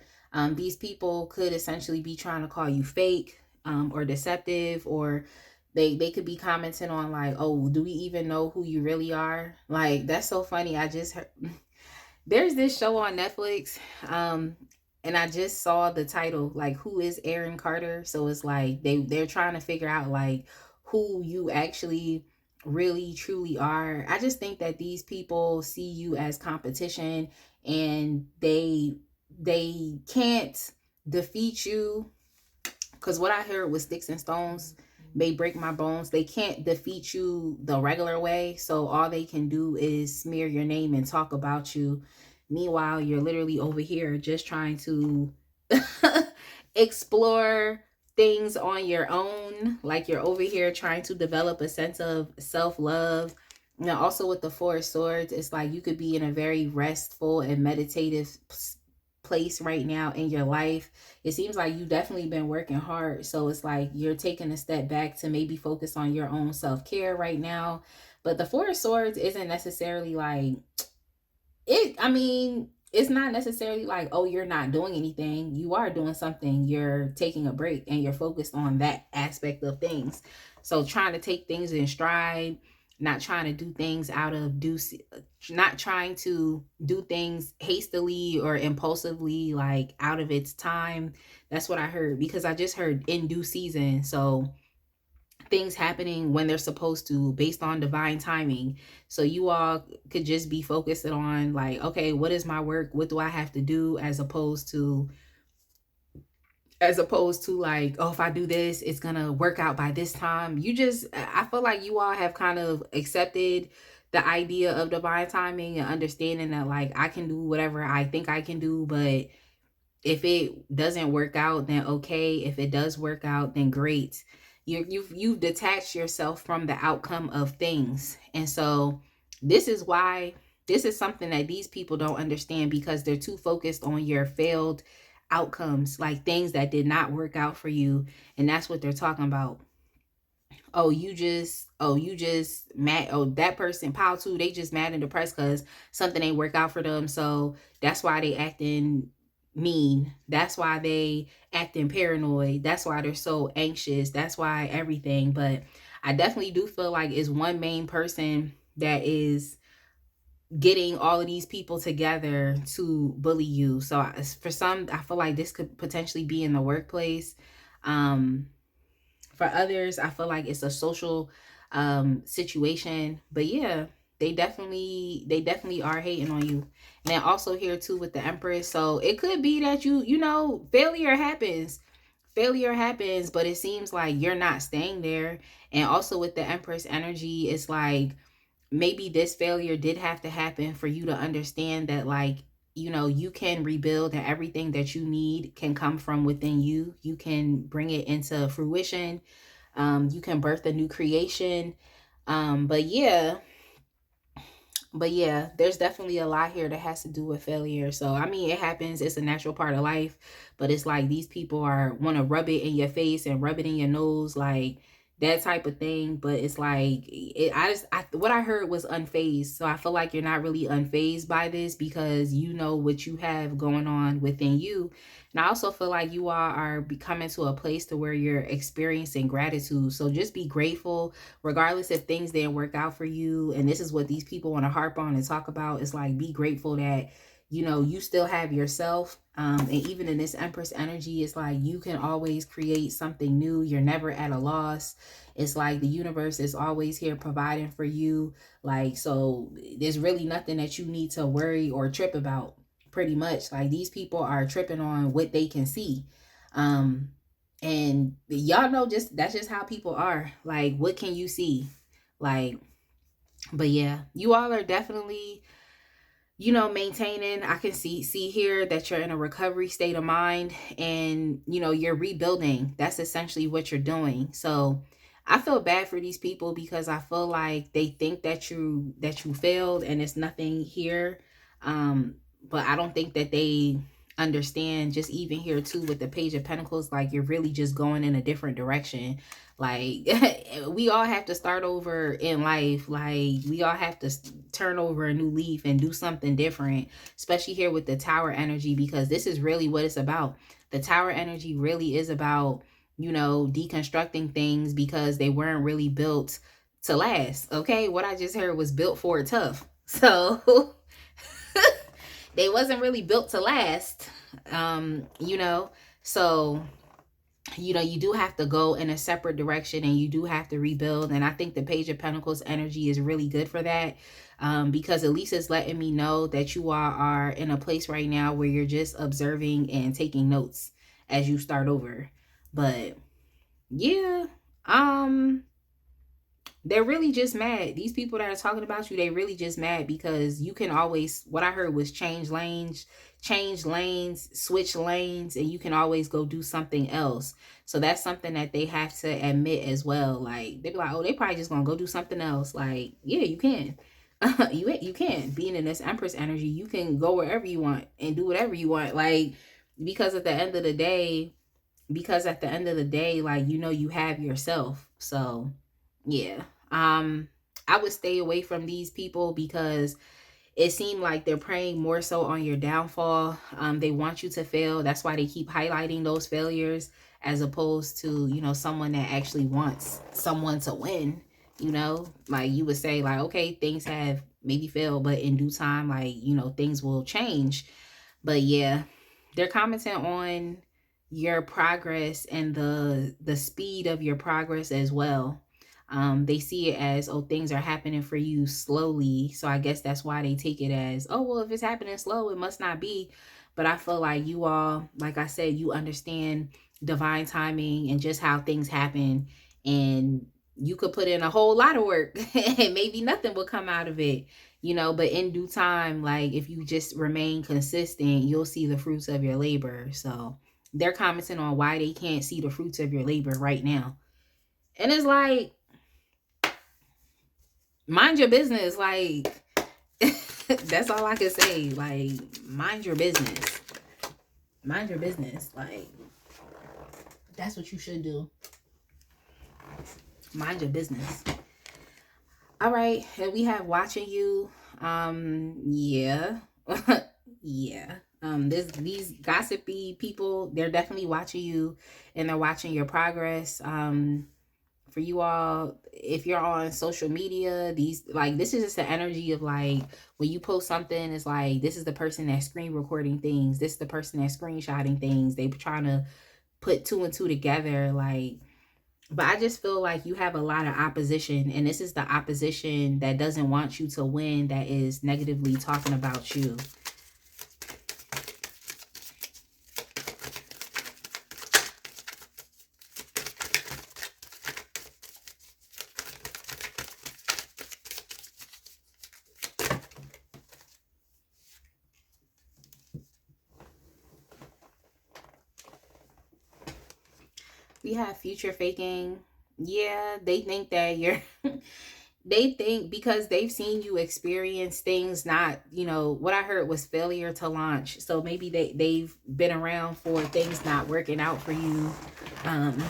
these people could essentially be trying to call you fake, or deceptive, or they could be commenting on like, oh, do we even know who you really are? Like, that's so funny. I just heard there's this show on Netflix, and I just saw the title, like, who is Aaron Carter? So it's like they're trying to figure out like who you actually really truly are. I just think that these people see you as competition, and they can't defeat you, because what I heard was sticks and stones may break my bones. They can't defeat you the regular way. So all they can do is smear your name and talk about you. Meanwhile, you're literally over here just trying to explore things on your own. Like, you're over here trying to develop a sense of self-love. Now, also with the Four of Swords, it's like you could be in a very restful and meditative place right now in your life. It seems like you definitely been working hard, so it's like you're taking a step back to maybe focus on your own self-care right now. But the Four of Swords isn't necessarily like it. I mean, it's not necessarily like, oh, you're not doing anything. You are doing something. You're taking a break and you're focused on that aspect of things. So trying to take things in stride, not trying to do things not trying to do things hastily or impulsively, like out of its time. That's what I heard, because I just heard in due season. So things happening when they're supposed to, based on divine timing. So you all could just be focused on like, okay, what is my work? What do I have to do? As opposed to like, oh, if I do this, it's gonna work out by this time. I feel like you all have kind of accepted the idea of divine timing and understanding that like I can do whatever I think I can do, but if it doesn't work out, then okay. If it does work out, then great. You've detached yourself from the outcome of things. And so this is something that these people don't understand, because they're too focused on your failed outcomes, like things that did not work out for you. And that's what they're talking about. You just mad. Oh, that person, pile two, they just mad and depressed because something ain't work out for them. So that's why they acting mean. That's why they acting paranoid. That's why they're so anxious. That's why everything. But I definitely do feel like it's one main person that is getting all of these people together to bully you. So for some, I feel like this could potentially be in the workplace. For others, I feel like it's a social situation. But yeah, they definitely are hating on you. And then also here too with the Empress. So it could be that failure happens, but it seems like you're not staying there. And also with the Empress energy, it's like maybe this failure did have to happen for you to understand that, like, you can rebuild, and everything that you need can come from within you. You can bring it into fruition. You can birth a new creation. But yeah, there's definitely a lot here that has to do with failure. So I mean, it happens, it's a natural part of life. But it's like these people are want to rub it in your face and rub it in your nose, like that type of thing. But it's like what I heard was unfazed. So I feel like you're not really unfazed by this, because you know what you have going on within you. And I also feel like you all are becoming to a place to where you're experiencing gratitude. So just be grateful, regardless if things didn't work out for you. And this is what these people want to harp on and talk about. It's like, be grateful that you still have yourself. And even in this Empress energy, it's like you can always create something new. You're never at a loss. It's like the universe is always here providing for you. Like, so there's really nothing that you need to worry or trip about. Pretty much, like, these people are tripping on what they can see. And y'all know, just that's just how people are. Like, what can you see? Like, but yeah, you all are definitely, maintaining. I can see here that you're in a recovery state of mind, and you're rebuilding. That's essentially what you're doing. So I feel bad for these people, because I feel like they think that you failed and it's nothing here. But I don't think that they understand, just even here too with the Page of Pentacles, like, you're really just going in a different direction. Like, we all have to start over in life. Like, we all have to turn over a new leaf and do something different, especially here with the Tower energy, because this is really what it's about. The Tower energy really is about, deconstructing things, because they weren't really built to last. Okay, what I just heard was built for it tough. So they wasn't really built to last. So you do have to go in a separate direction, and you do have to rebuild. And I think the Page of Pentacles energy is really good for that, because at least it's letting me know that you all are in a place right now where you're just observing and taking notes as you start over. But yeah, they're really just mad. These people that are talking about you, they really just mad because you can always, what I heard was change lanes, switch lanes, and you can always go do something else. So that's something that they have to admit as well. Like, they be like, oh, they probably just gonna go do something else. Like, yeah, you can. You can. Being in this Empress energy, you can go wherever you want and do whatever you want. Like, because at the end of the day, like, you have yourself. So yeah. I would stay away from these people, because it seemed like they're preying more so on your downfall. They want you to fail. That's why they keep highlighting those failures, as opposed to, someone that actually wants someone to win. Like, you would say, like, okay, things have maybe failed, but in due time, like, things will change. But yeah, they're commenting on your progress and the speed of your progress as well. They see it as, oh, things are happening for you slowly. So I guess that's why they take it as, oh, well, if it's happening slow, it must not be. But I feel like you all, like I said, you understand divine timing and just how things happen. And you could put in a whole lot of work and maybe nothing will come out of it, but in due time, like, if you just remain consistent, you'll see the fruits of your labor. So they're commenting on why they can't see the fruits of your labor right now. And it's like, mind your business. Like, that's all I can say. Like, mind your business. Mind your business. Like, that's what you should do. Mind your business. All right. And we have watching you. Yeah. Yeah. These gossipy people, they're definitely watching you, and they're watching your progress. For you all, if you're on social media, this is just the energy of, like, when you post something, it's like, this is the person that's screen recording things, this is the person that's screenshotting things. They trying to put two and two together. Like, But I just feel like you have a lot of opposition, and this is the opposition that doesn't want you to win, that is negatively talking about you. We have future faking. Yeah, they think that you're they think because they've seen you experience things, not, what I heard was failure to launch. So maybe they've been around for things not working out for you. Um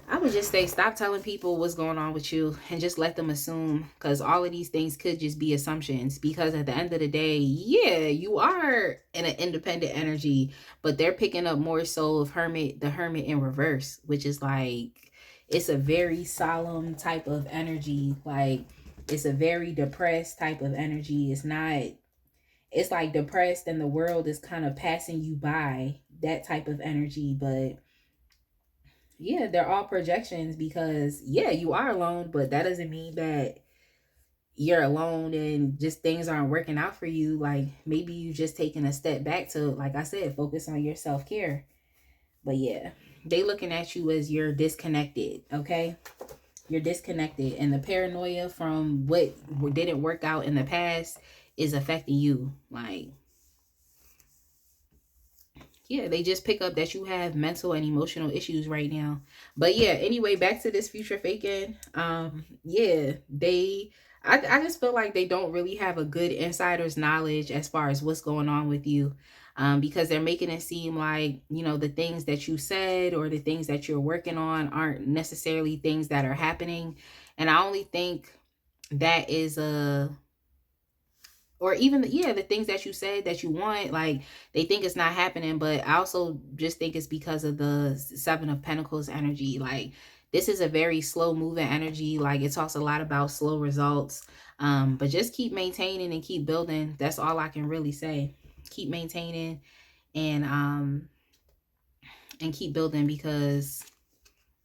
I would just say stop telling people what's going on with you and just let them assume, because all of these things could just be assumptions. Because at the end of the day, yeah, you are in an independent energy, but they're picking up more so of the hermit in reverse, which is like, it's a very solemn type of energy. Like, it's a very depressed type of energy. It's not, it's like depressed and the world is kind of passing you by, that type of energy. But yeah, they're all projections, because yeah, you are alone, but that doesn't mean that you're alone and just things aren't working out for you. Like, maybe you just taking a step back to, like I said, focus on your self-care. But yeah, they looking at you as you're disconnected, okay? You're disconnected, and the paranoia from what didn't work out in the past is affecting you. Like, yeah, they just pick up that you have mental and emotional issues right now. But yeah, anyway, back to this future faking. Yeah, I just feel like they don't really have a good insider's knowledge as far as what's going on with you. Because they're making it seem like, the things that you said or the things that you're working on aren't necessarily things that are happening. And I only think that is a, or even yeah, the things that you said that you want, like, they think it's not happening. But I also just think it's because of the Seven of Pentacles energy. Like, this is a very slow moving energy. Like, it talks a lot about slow results. But just keep maintaining and keep building. That's all I can really say. Keep maintaining and keep building, because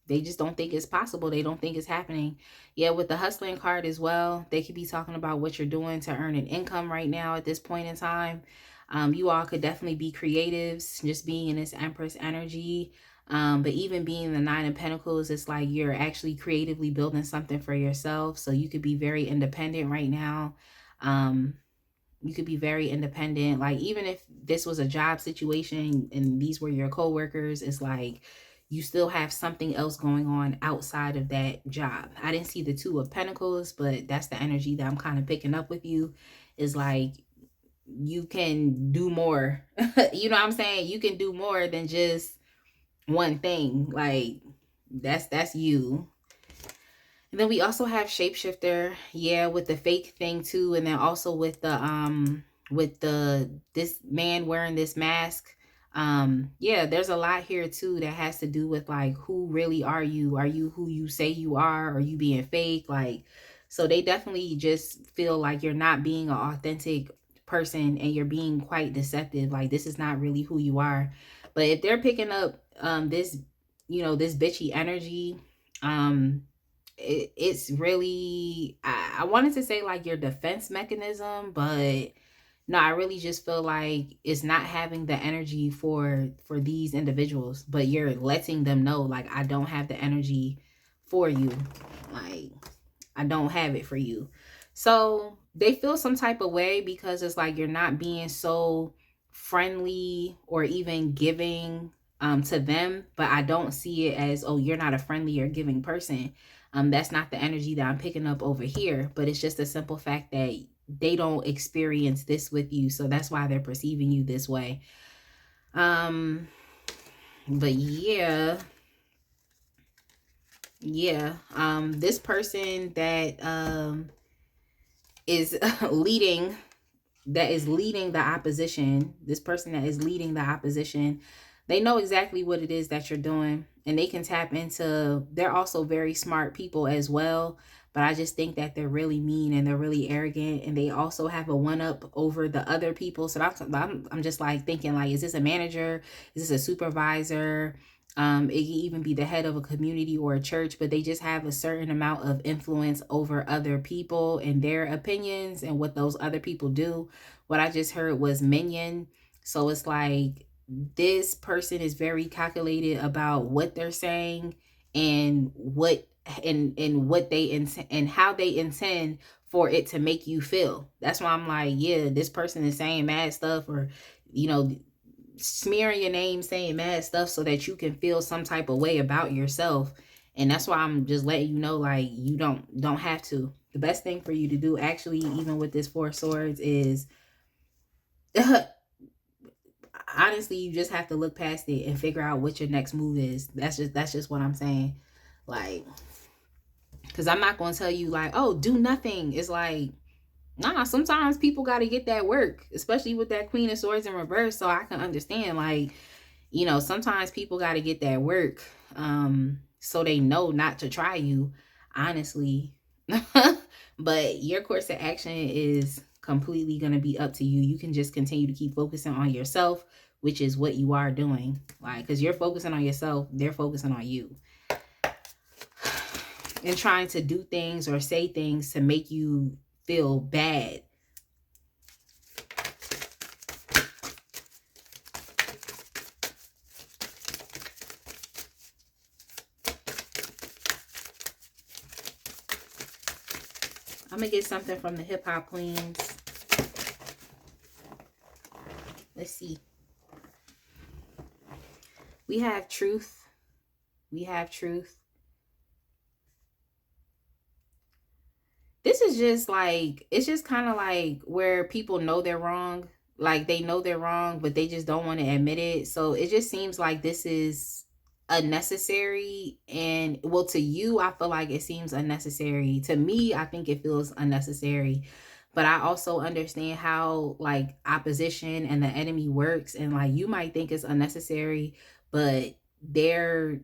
they just don't think it's possible. They don't think it's happening. Yeah, with the hustling card as well, they could be talking about what you're doing to earn an income right now at this point in time. You all could definitely be creatives, just being in this Empress energy. But even being the Nine of Pentacles, it's like you're actually creatively building something for yourself. So you could be very independent right now. You could be very independent. Like, even if this was a job situation and these were your coworkers, it's like you still have something else going on outside of that job. I didn't see the Two of Pentacles, but that's the energy that I'm kind of picking up with you. Is like, you can do more. You know what I'm saying? You can do more than just one thing. Like, that's you. And then we also have shapeshifter, yeah, with the fake thing too, and then also with the this man wearing this mask. Yeah, there's a lot here too that has to do with like, who really are you? Are you who you say you are? Are you being fake? Like, so they definitely just feel like you're not being an authentic person and you're being quite deceptive. Like, this is not really who you are. But if they're picking up this, this bitchy energy, it's really, I wanted to say like your defense mechanism, but no, I really just feel like it's not having the energy for these individuals. But you're letting them know, like, I don't have the energy for you. Like, I don't have it for you. So they feel some type of way, because it's like you're not being so friendly or even giving to them. But I don't see it as, oh, you're not a friendly or giving person. That's not the energy that I'm picking up over here. But it's just a simple fact that they don't experience this with you, so that's why they're perceiving you this way. But yeah, this person that is leading, the opposition, this person that is leading the opposition, they know exactly what it is that you're doing, and they can tap into, they're also very smart people as well. But I just think that they're really mean and they're really arrogant, and they also have a one up over the other people. So I'm just like thinking, like, is this a manager? Is this a supervisor? It can even be the head of a community or a church, but they just have a certain amount of influence over other people and their opinions and what those other people do. What I just heard was minion. So it's like this person is very calculated about what they're saying and what they intend and how they intend for it to make you feel. That's why I'm like, yeah, this person is saying mad stuff, or you know, smearing your name, saying mad stuff so that you can feel some type of way about yourself. And that's why I'm just letting you know, like, you don't have to. The best thing for you to do, actually, even with this Four Swords, is honestly, you just have to look past it and figure out what your next move is. That's just what I'm saying. Like, because I'm not going to tell you like, oh, do nothing. It's like, nah, sometimes people got to get that work, especially with that Queen of Swords in reverse. So I can understand, like, you know, sometimes people got to get that work, so they know not to try you, honestly. But your course of action is completely going to be up to you. You can just continue to keep focusing on yourself, which is what you are doing. Like, because you're focusing on yourself, they're focusing on you. And trying to do things or say things to make you feel bad. I'm going to get something from the hip hop queens. Let's see. We have truth. We have truth. This is just like, it's just kind of like where people know they're wrong. Like, they know they're wrong, but they just don't want to admit it. So it just seems like this is unnecessary. And well, to you, I feel like it seems unnecessary. To me, I think it feels unnecessary. But I also understand how like opposition and the enemy works. And like, you might think it's unnecessary, but they're,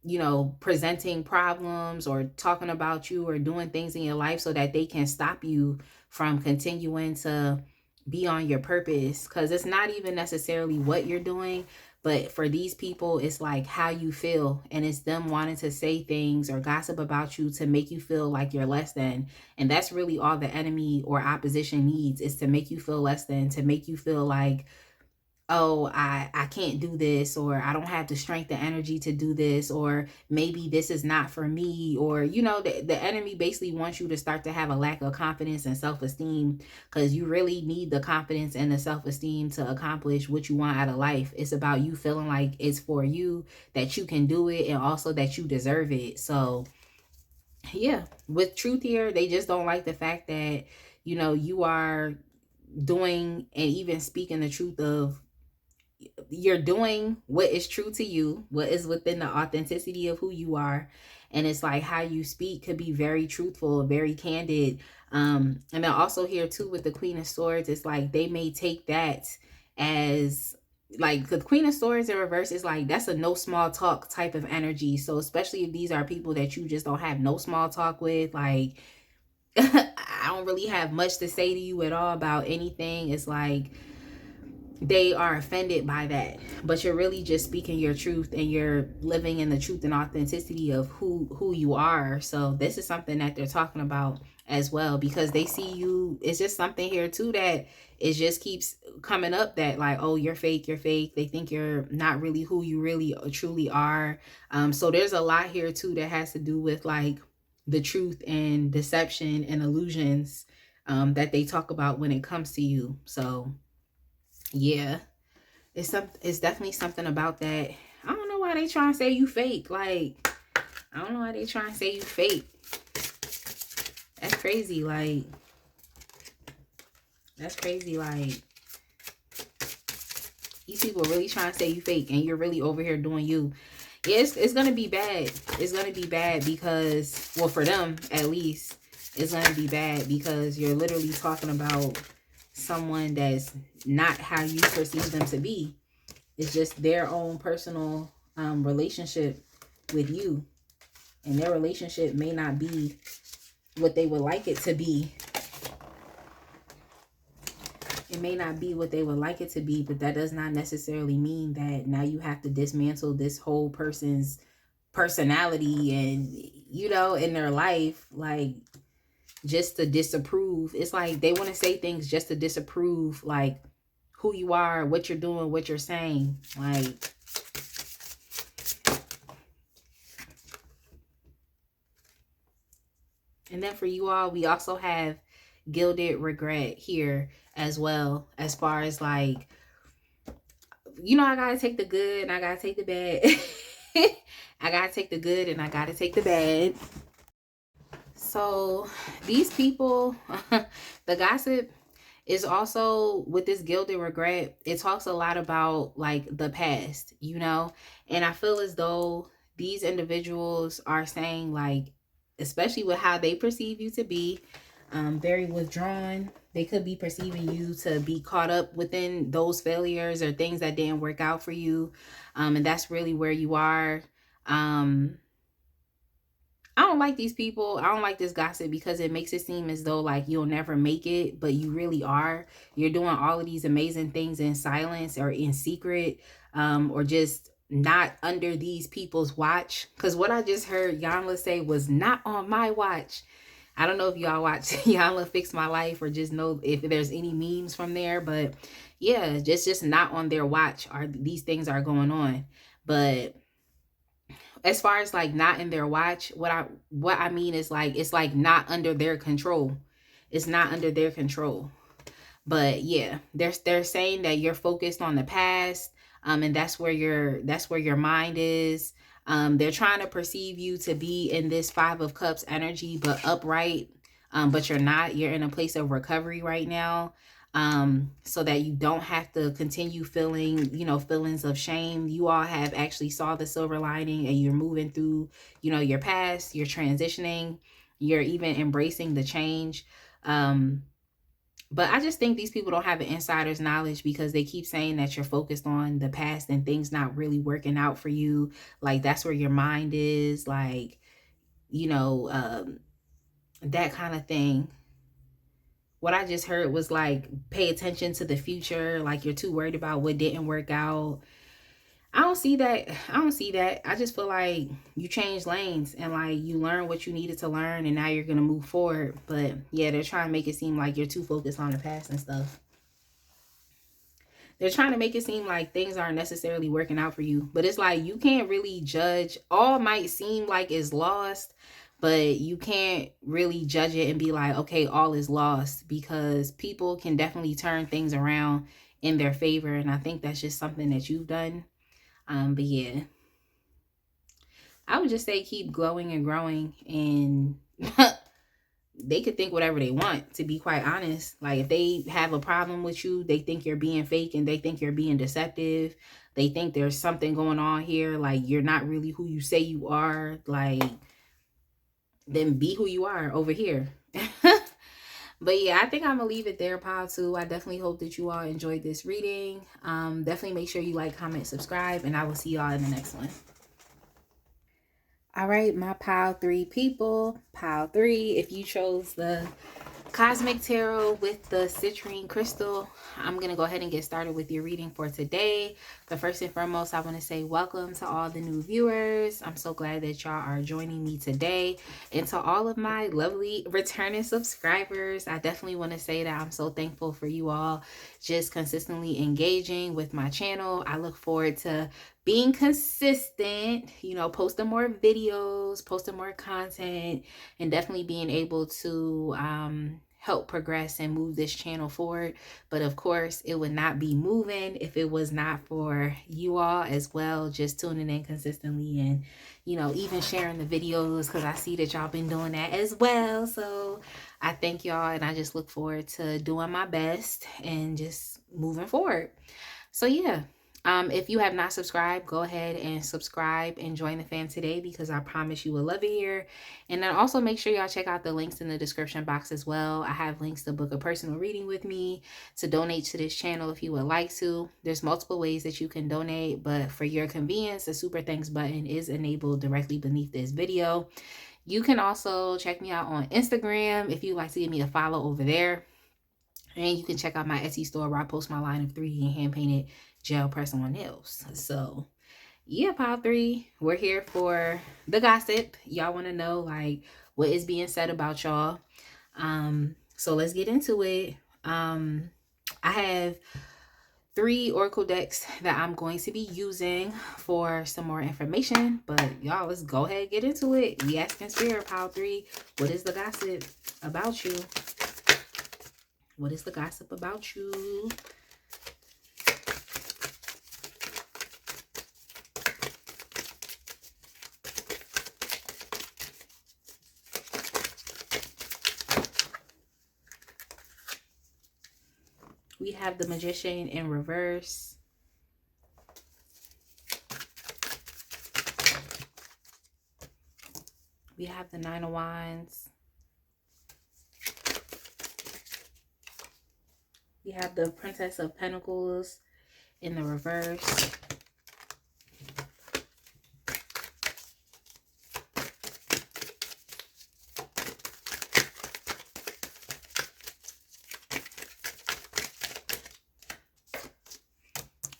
you know, presenting problems or talking about you or doing things in your life so that they can stop you from continuing to be on your purpose. Because it's not even necessarily what you're doing, but for these people, it's like how you feel, and it's them wanting to say things or gossip about you to make you feel like you're less than. And that's really all the enemy or opposition needs, is to make you feel less than, to make you feel like, oh, I can't do this, or I don't have the strength, the energy to do this, or maybe this is not for me, or, you know, the enemy basically wants you to start to have a lack of confidence and self-esteem, because you really need the confidence and the self-esteem to accomplish what you want out of life. It's about you feeling like it's for you, that you can do it, and also that you deserve it. So yeah, with truth here, they just don't like the fact that, you know, you are doing and even speaking the truth of, you're doing what is true to you, what is within the authenticity of who you are. And it's like how you speak could be very truthful, very candid. And then also here too with the Queen of Swords, it's like they may take that as like, the Queen of Swords in reverse is like, that's a no small talk type of energy. So especially if these are people that you just don't have no small talk with, like I don't really have much to say to you at all about anything. It's like they are offended by that, but you're really just speaking your truth, and you're living in the truth and authenticity of who you are. So this is something that they're talking about as well, because they see you. It's just something here too that it just keeps coming up, that like, oh, you're fake, you're fake. They think you're not really who you really truly are. So there's a lot here too that has to do with like the truth and deception and illusions that they talk about when it comes to you. So yeah, it's definitely something about that. I don't know why they trying to say you fake. Like, I don't know why they trying to say you fake. That's crazy. Like, that's crazy. Like, these people are really trying to say you fake, and you're really over here doing you. Yeah, it's gonna be bad. It's gonna be bad because, well, for them at least, it's gonna be bad because you're literally talking about someone that's not how you perceive them to be. It's just their own personal relationship with you. And their relationship may not be what they would like it to be. It may not be what they would like it to be, but that does not necessarily mean that now you have to dismantle this whole person's personality and, you know, in their life, like, just to disapprove. It's like they want to say things just to disapprove, like, who you are, what you're doing, what you're saying. Like, and then for you all, we also have gilded regret here as well, as far as like, you know, I gotta take the good and I gotta take the bad. I gotta take the good and I gotta take the bad. So these people, the gossip is also with this gilded regret. It talks a lot about like the past, you know, and I feel as though these individuals are saying, like, especially with how they perceive you to be, very withdrawn. They could be perceiving you to be caught up within those failures or things that didn't work out for you, and that's really where you are. I don't like these people. I don't like this gossip because it makes it seem as though like you'll never make it, but you really are. You're doing all of these amazing things in silence or in secret, or just not under these people's watch. Because what I just heard Yanla say was not on my watch. I don't know if y'all watch Yanla Fix My Life or just know if there's any memes from there, but yeah, just not on their watch are these things are going on. But as far as like not in their watch, what I mean is like it's like not under their control. It's not under their control. But yeah, they're saying that you're focused on the past, and that's where your mind is. They're trying to perceive you to be in this 5 of Cups energy, but upright. But you're not. You're in a place of recovery right now, so that you don't have to continue feeling, you know, feelings of shame. You all have actually saw the silver lining and you're moving through, you know, your past. You're transitioning. You're even embracing the change. But I just think these people don't have an insider's knowledge because they keep saying that you're focused on the past and things not really working out for you. Like that's where your mind is, like, you know, that kind of thing. What I just heard was like, pay attention to the future. Like you're too worried about what didn't work out. I don't see that. I don't see that. I just feel like you changed lanes and like you learned what you needed to learn and now you're going to move forward. But yeah, they're trying to make it seem like you're too focused on the past and stuff. They're trying to make it seem like things aren't necessarily working out for you. But it's like you can't really judge. All might seem like it's lost, but you can't really judge it and be like, okay, all is lost, because people can definitely turn things around in their favor. And I think that's just something that you've done. But yeah, I would just say keep glowing and growing, and they could think whatever they want, to be quite honest. Like if they have a problem with you, they think you're being fake and they think you're being deceptive. They think there's something going on here, like you're not really who you say you are. Like, then be who you are over here. But yeah, I think I'm gonna leave it there, pile 2. I definitely hope that you all enjoyed this reading. Definitely make sure you like, comment, subscribe, and I will see y'all in the next one. All right, my pile 3 people. Pile 3, if you chose the Cosmic Tarot with the citrine crystal, I'm going to go ahead and get started with your reading for today. But first and foremost, I want to say welcome to all the new viewers. I'm so glad that y'all are joining me today. And to all of my lovely returning subscribers, I definitely want to say that I'm so thankful for you all just consistently engaging with my channel. I look forward to being consistent, you know, posting more videos, posting more content, and definitely being able to help progress and move this channel forward. But of course, it would not be moving if it was not for you all as well, just tuning in consistently and, you know, even sharing the videos, because I see that y'all been doing that as well. So I thank y'all, and I just look forward to doing my best and just moving forward. So yeah. If you have not subscribed, go ahead and subscribe and join the fam today, because I promise you will love it here. And then also make sure y'all check out the links in the description box as well. I have links to book a personal reading with me, to donate to this channel if you would like to. There's multiple ways that you can donate, but for your convenience, the super thanks button is enabled directly beneath this video. You can also check me out on Instagram if you'd like to give me a follow over there. And you can check out my Etsy store where I post my line of 3D hand painted gel press on nails. So yeah, pile 3, we're here for the gossip. Y'all want to know like what is being said about y'all. So let's get into it. I have 3 oracle decks that I'm going to be using for some more information, but y'all, let's go ahead and get into it. We asking Spirit, pile 3, what is the gossip about you? What is the gossip about you? We have the Magician in reverse. We have the 9 of Wands. We have the Princess of Pentacles in the reverse.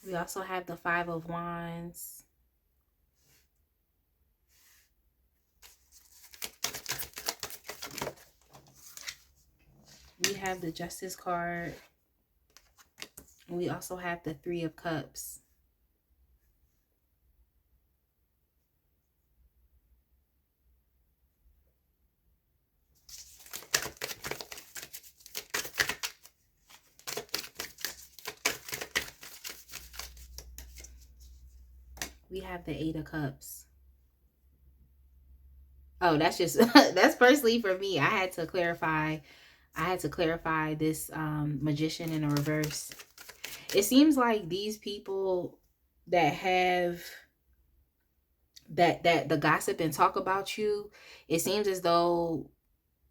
We also have the 5 of Wands. We have the Justice card. We also have the 3 of Cups. We have the 8 of Cups. Oh, that's just that's personally for me. I had to clarify this Magician in a reverse. It seems like these people that have that the gossip and talk about you, it seems as though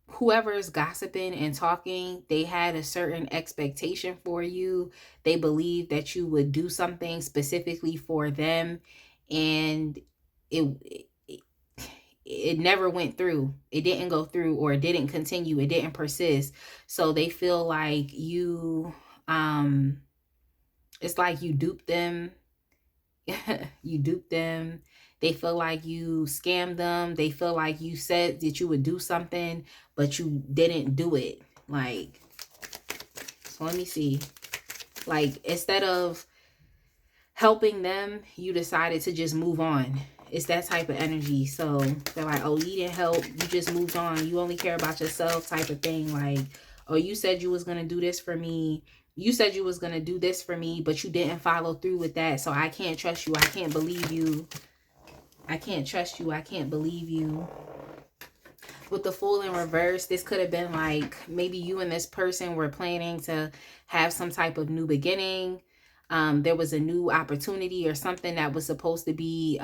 whoever is gossiping and talking, they had a certain expectation for you. They believed that you would do something specifically for them, and it never went through. It didn't go through, or it didn't continue. It didn't persist. So they feel like you, it's like you duped them. You duped them. They feel like you scammed them. They feel like you said that you would do something, but you didn't do it. Like, so let me see. Like, instead of helping them, you decided to just move on. It's that type of energy. So they're like, oh, you didn't help. You just moved on. You only care about yourself type of thing. Like, oh, you said you was going to do this for me. You said you was going to do this for me, but you didn't follow through with that. So I can't trust you. I can't believe you. I can't trust you. I can't believe you. With the Fool in reverse, this could have been like maybe you and this person were planning to have some type of new beginning. There was a new opportunity or something that was supposed to be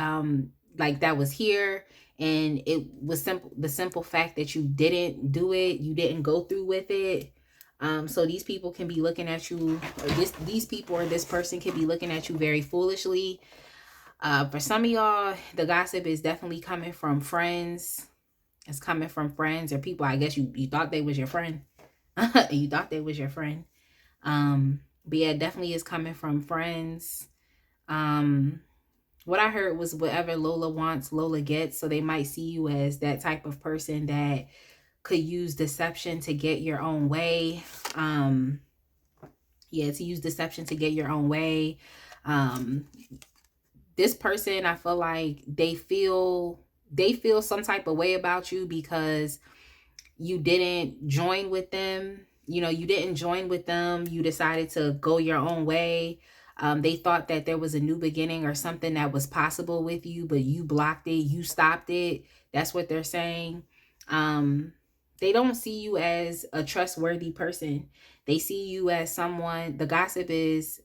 like that was here, and it was the simple fact that you didn't do it, you didn't go through with it. So these people can be looking at you, or these people or this person can be looking at you very foolishly. For some of y'all, the gossip is definitely coming from friends. It's coming from friends or people, I guess you thought they was your friend. You thought they was your friend. But yeah, it definitely is coming from friends. What I heard was whatever Lola wants, Lola gets. So they might see you as that type of person that could use deception to get your own way. Yeah, to use deception to get your own way. This person, I feel like they feel some type of way about you because you didn't join with them. You know, you didn't join with them. You decided to go your own way. They thought that there was a new beginning or something that was possible with you, but you blocked it. You stopped it. That's what they're saying. They don't see you as a trustworthy person. They see you as someone, the gossip is,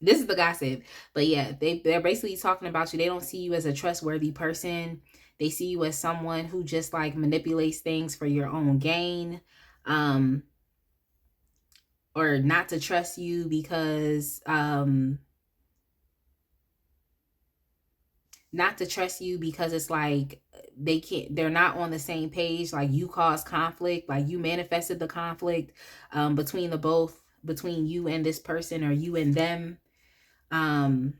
this is the gossip, but yeah, they're basically talking about you. They don't see you as a trustworthy person. They see you as someone who just like manipulates things for your own gain, or not to trust you because not to trust you because it's like they're not on the same page. Like you caused conflict, like you manifested the conflict between the both, between you and this person or you and them. um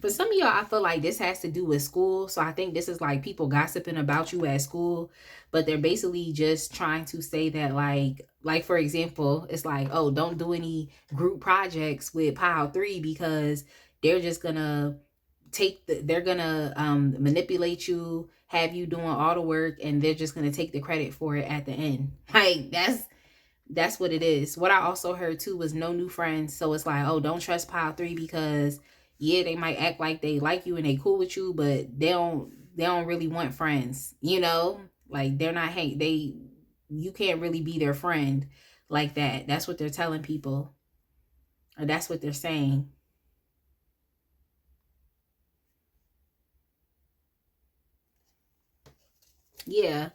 for some of y'all, I feel like this has to do with school. So I think this is like people gossiping about you at school, but they're basically just trying to say that like for example, it's like, oh, don't do any group projects with pile 3 because they're just gonna they're gonna manipulate you, have you doing all the work, and they're just gonna take the credit for it at the end. Like that's what it is. What I also heard too was no new friends. So it's like, oh, don't trust pile 3 because yeah, they might act like they like you and they cool with you, but they don't really want friends, you know? Like they're not you can't really be their friend like that. That's what they're telling people. Or that's what they're saying. Yeah.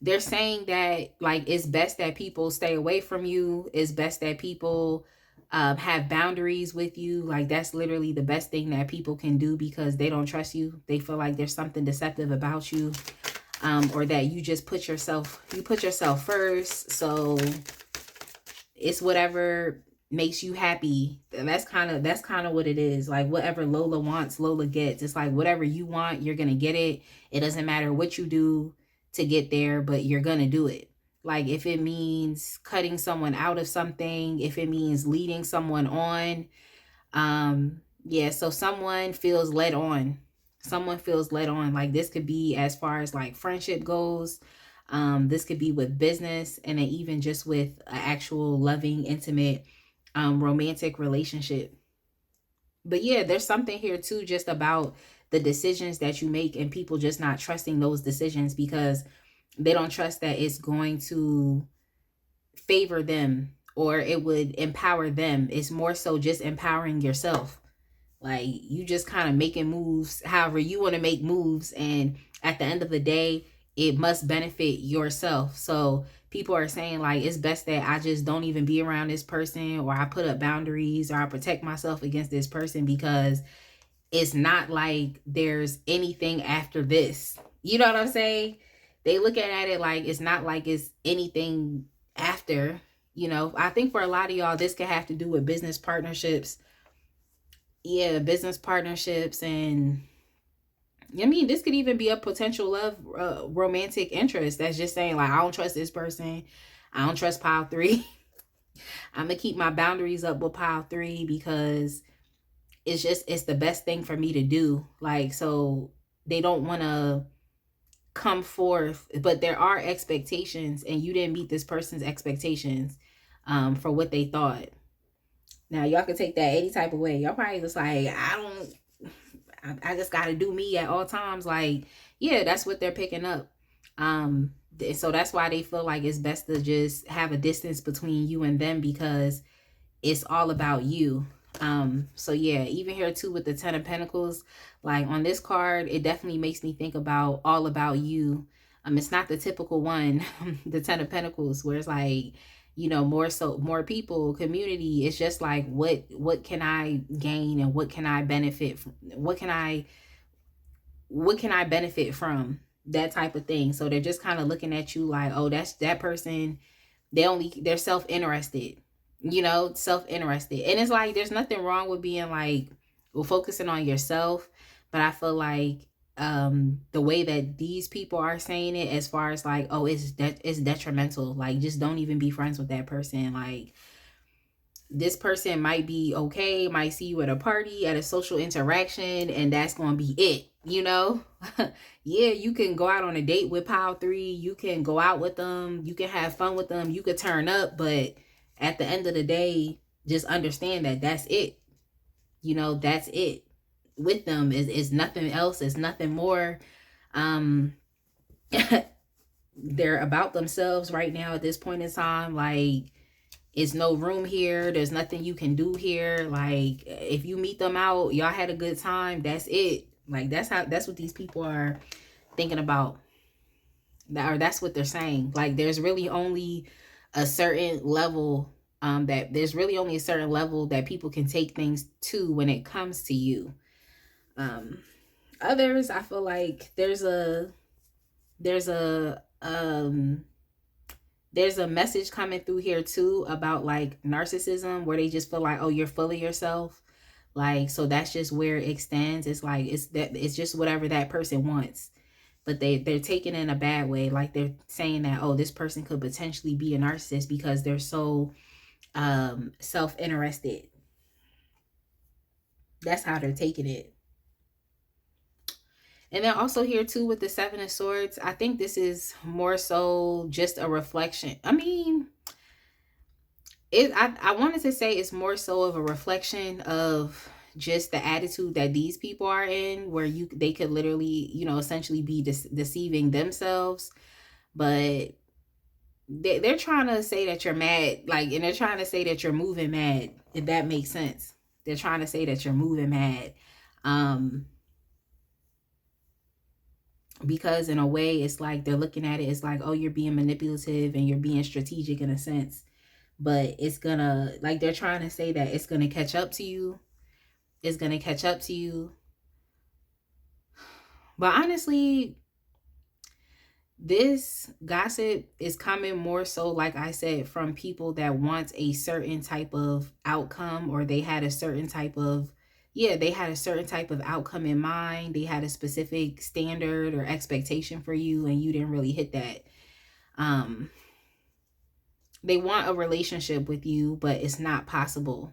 They're saying that like it's best that people stay away from you. It's best that people have boundaries with you. Like that's literally the best thing that people can do because they don't trust you. They feel like there's something deceptive about you, or that you just put yourself first. So it's whatever makes you happy. That's kind of what it is. Like whatever Lola wants, Lola gets. It's like whatever you want, you're gonna get it. It doesn't matter what you do to get there, but you're gonna do it. Like if it means cutting someone out of something, if it means leading someone on, yeah, so someone feels led on. Someone feels led on. Like this could be as far as like friendship goes. This could be with business, and then even just with an actual loving, intimate, romantic relationship. But yeah, there's something here too just about the decisions that you make and people just not trusting those decisions because they don't trust that it's going to favor them or it would empower them. It's more so just empowering yourself. Like you just kind of making moves however you want to make moves, and at the end of the day, it must benefit yourself. So people are saying like it's best that I just don't even be around this person, or I put up boundaries, or I protect myself against this person because it's not like there's anything after this. You know what I'm saying? They look at it like it's not like it's anything after. You know, I think for a lot of y'all, this could have to do with business partnerships. Yeah, business partnerships. And I mean, this could even be a potential love, romantic interest that's just saying like, I don't trust this person. I don't trust pile 3. I'm gonna keep my boundaries up with pile 3 because it's the best thing for me to do. Like, so they don't want to come forth, but there are expectations and you didn't meet this person's expectations for what they thought. Now y'all can take that any type of way. Y'all probably just like, I just got to do me at all times. Like, yeah, that's what they're picking up. So that's why they feel like it's best to just have a distance between you and them because it's all about you. So yeah, even here too with the 10 of Pentacles, like on this card, it definitely makes me think about all about you. It's not the typical one, the 10 of Pentacles, where it's like, you know, more people, community. It's just like, what can I gain and what can I benefit from? What can I benefit from? That type of thing. So they're just kind of looking at you like, oh, that's that person. They're self-interested, you know, self-interested. And it's like, there's nothing wrong with being like, well, focusing on yourself. But I feel like the way that these people are saying it, as far as like, oh, it's detrimental. Like, just don't even be friends with that person. Like, this person might be okay, might see you at a party, at a social interaction, and that's going to be it, you know? Yeah, you can go out on a date with pile 3. You can go out with them. You can have fun with them. You could turn up, but at the end of the day, just understand that that's it. You know, that's it. With them is nothing else. It's nothing more. They're about themselves right now at this point in time. Like, it's no room here. There's nothing you can do here. Like, if you meet them out, y'all had a good time, that's it. Like, that's what these people are thinking about. Or that's what they're saying. Like, there's really only a certain level that people can take things to when it comes to you. Others, I feel like there's a there's a message coming through here too about like narcissism, where they just feel like, oh, you're full of yourself. Like, so that's just where it extends. It's like it's just whatever that person wants. But they're taking it in a bad way. Like, they're saying that, oh, this person could potentially be a narcissist because they're so self-interested. That's how they're taking it. And then also here too with the Seven of Swords, I think this is more so just a reflection. I mean, I wanted to say it's more so of a reflection of just the attitude that these people are in, where they could literally, essentially be deceiving themselves. But they're trying to say that you're mad, like, and they're trying to say that you're moving mad, if that makes sense. They're trying to say that you're moving mad. Because in a way, it's like they're looking at it as like, oh, you're being manipulative and you're being strategic in a sense. But it's gonna, like, they're trying to say that it's gonna catch up to you. It's gonna catch up to you. But honestly, this gossip is coming more so, like I said, from people that want a certain type of outcome, or they had a certain type of, they had a certain type of outcome in mind. They had a specific standard or expectation for you, and you didn't really hit that. They want a relationship with you, but it's not possible.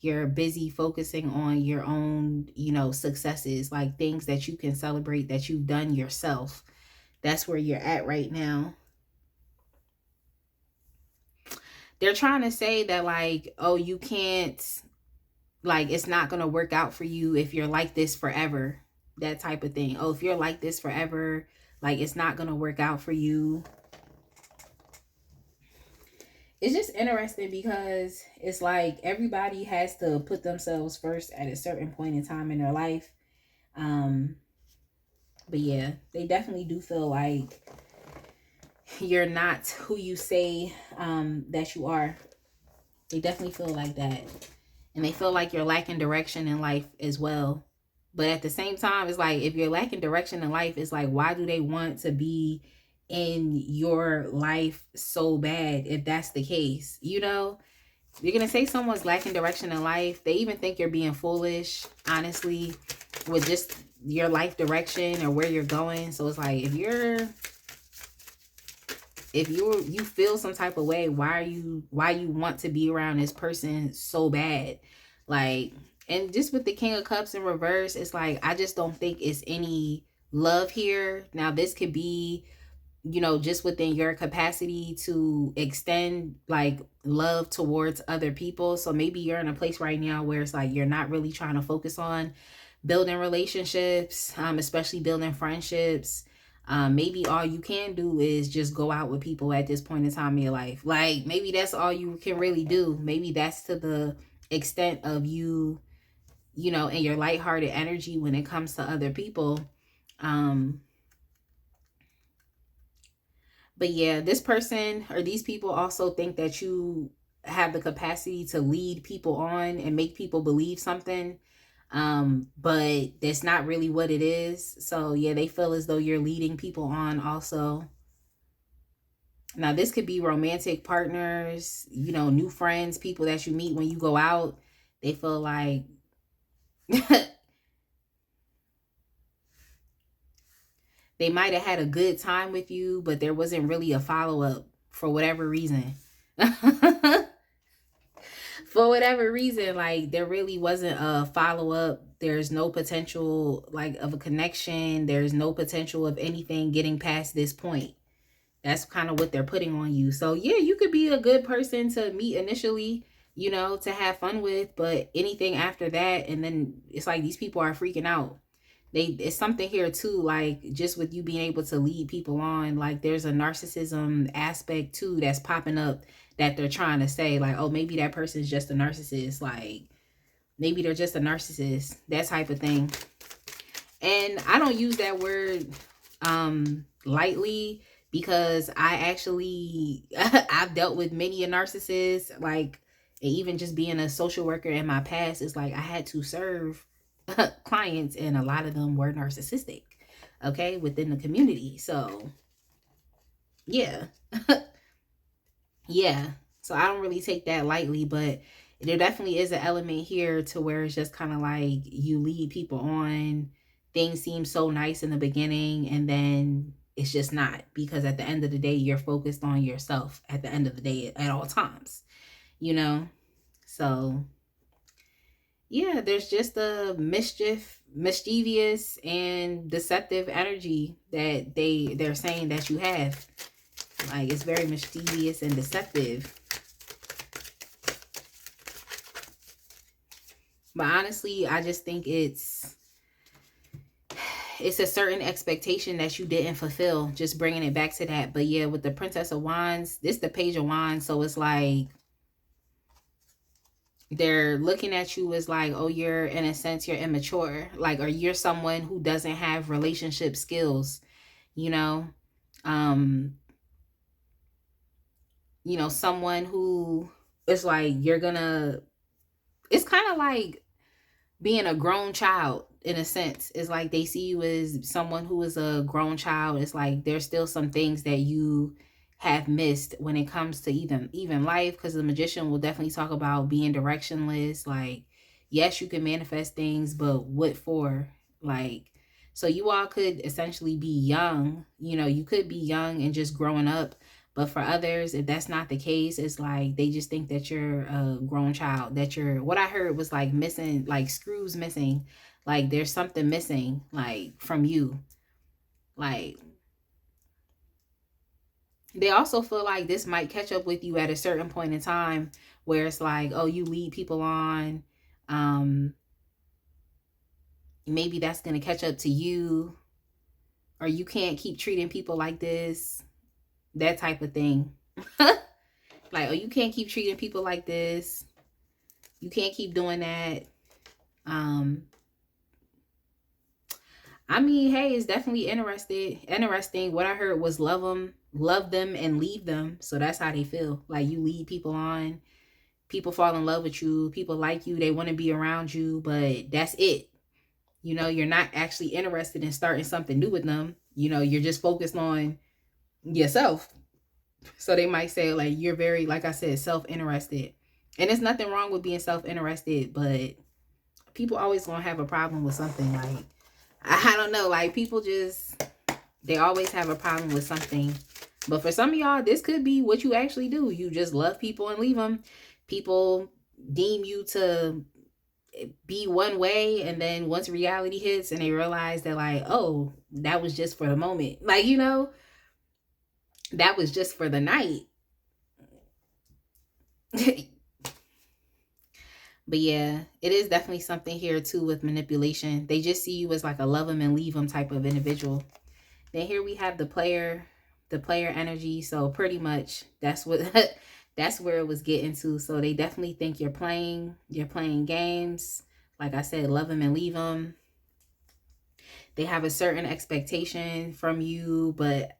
You're busy focusing on your own, successes, like things that you can celebrate that you've done yourself. That's where you're at right now. They're trying to say that, like, oh, you can't, like, it's not going to work out for you if you're like this forever. That type of thing. Oh, if you're like this forever, like, it's not going to work out for you. It's just interesting because it's like everybody has to put themselves first at a certain point in time in their life. But yeah, they definitely do feel like you're not who you say that you are. They definitely feel like that. And they feel like you're lacking direction in life as well. But at the same time, it's like, if you're lacking direction in life, it's like, why do they want to be in your life so bad if that's the case? You're going to say someone's lacking direction in life. They even think you're being foolish, honestly, with just your life direction or where you're going. So it's like, if you feel some type of way, why you want to be around this person so bad? Like, and just with the King of Cups in reverse, it's like, I just don't think it's any love here. Now, this could be, just within your capacity to extend like love towards other people. So maybe you're in a place right now where it's like, you're not really trying to focus on building relationships, especially building friendships. Maybe all you can do is just go out with people at this point in time in your life. Like, maybe that's all you can really do. Maybe that's to the extent of you, and your lighthearted energy when it comes to other people. But yeah, this person or these people also think that you have the capacity to lead people on and make people believe something. But that's not really what it is. So yeah, they feel as though you're leading people on also. Now, this could be romantic partners, new friends, people that you meet when you go out. They feel like they might have had a good time with you, but there wasn't really a follow-up for whatever reason. For whatever reason, like, there really wasn't a follow-up. There's no potential, like, of a connection. There's no potential of anything getting past this point. That's kind of what they're putting on you. So yeah, you could be a good person to meet initially, to have fun with, but anything after that, and then it's like these people are freaking out. It's something here too, like, just with you being able to lead people on, like, there's a narcissism aspect too that's popping up, that they're trying to say like, oh, maybe that person's just a narcissist. Like, maybe they're just a narcissist, that type of thing. And I don't use that word lightly, because I actually I've dealt with many a narcissist. Like, and even just being a social worker in my past, it's like I had to serve clients, and a lot of them were narcissistic, okay, within the community. So yeah. Yeah. So I don't really take that lightly, but there definitely is an element here to where it's just kind of like you lead people on. Things seem so nice in the beginning, and then it's just not, because at the end of the day, you're focused on yourself at the end of the day at all times, you know? So yeah, there's just a mischievous and deceptive energy that they're saying that you have. Like, it's very mischievous and deceptive. But honestly, I just think it's a certain expectation that you didn't fulfill, just bringing it back to that. But yeah, with the Princess of Wands, this is the Page of Wands, so it's like they're looking at you as like, oh, you're, in a sense, you're immature, like, or you're someone who doesn't have relationship skills, you know. um Someone who is like, you're gonna, it's kind of like being a grown child, in a sense. It's like they see you as someone who is a grown child. It's like there's still some things that you have missed when it comes to even life, because the Magician will definitely talk about being directionless. Like, yes, you can manifest things, but what for? Like, so you all could essentially be young, you could be young and just growing up. But for others, if that's not the case, it's like they just think that you're a grown child, that you're, what I heard was like missing, like screws missing, like there's something missing, like from you. Like, they also feel like this might catch up with you at a certain point in time, where it's like, oh, you lead people on. Um, Maybe that's going to catch up to you, or you can't keep treating people like this, that type of thing. Like, oh, you can't keep treating people like this. You can't keep doing that. Um, I mean, hey, it's definitely interesting. What I heard was love them and leave them. So that's how they feel. Like, you lead people on, people fall in love with you, people like you, they want to be around you, but that's it. You're not actually interested in starting something new with them. You're just focused on yourself. So they might say, like, you're very, like I said, self-interested. And there's nothing wrong with being self-interested, but people always gonna have a problem with something. Like, I don't know, like, people just, they always have a problem with something. But for some of y'all, this could be what you actually do. You just love people and leave them. People deem you to be one way, and then once reality hits and they realize that, like, oh, that was just for the moment. Like, that was just for the night. But yeah, it is definitely something here too with manipulation. They just see you as like a love them and leave them type of individual. Then here we have the player energy. So pretty much that's what that's where it was getting to. So they definitely think you're playing games. Like I said, love them and leave them. They have a certain expectation from you, but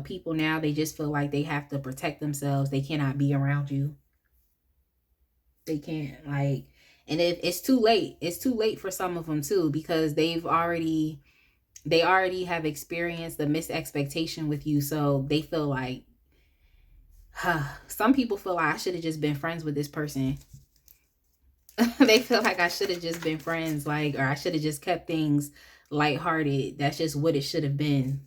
people now, they just feel like they have to protect themselves. They cannot be around you. They can't, like, and it's too late. It's too late for some of them too, because they already have experienced the missed expectation with you. So they feel like, some people feel like, I should have just been friends with this person. They feel like I should have just been friends, like, or I should have just kept things lighthearted. That's just what it should have been.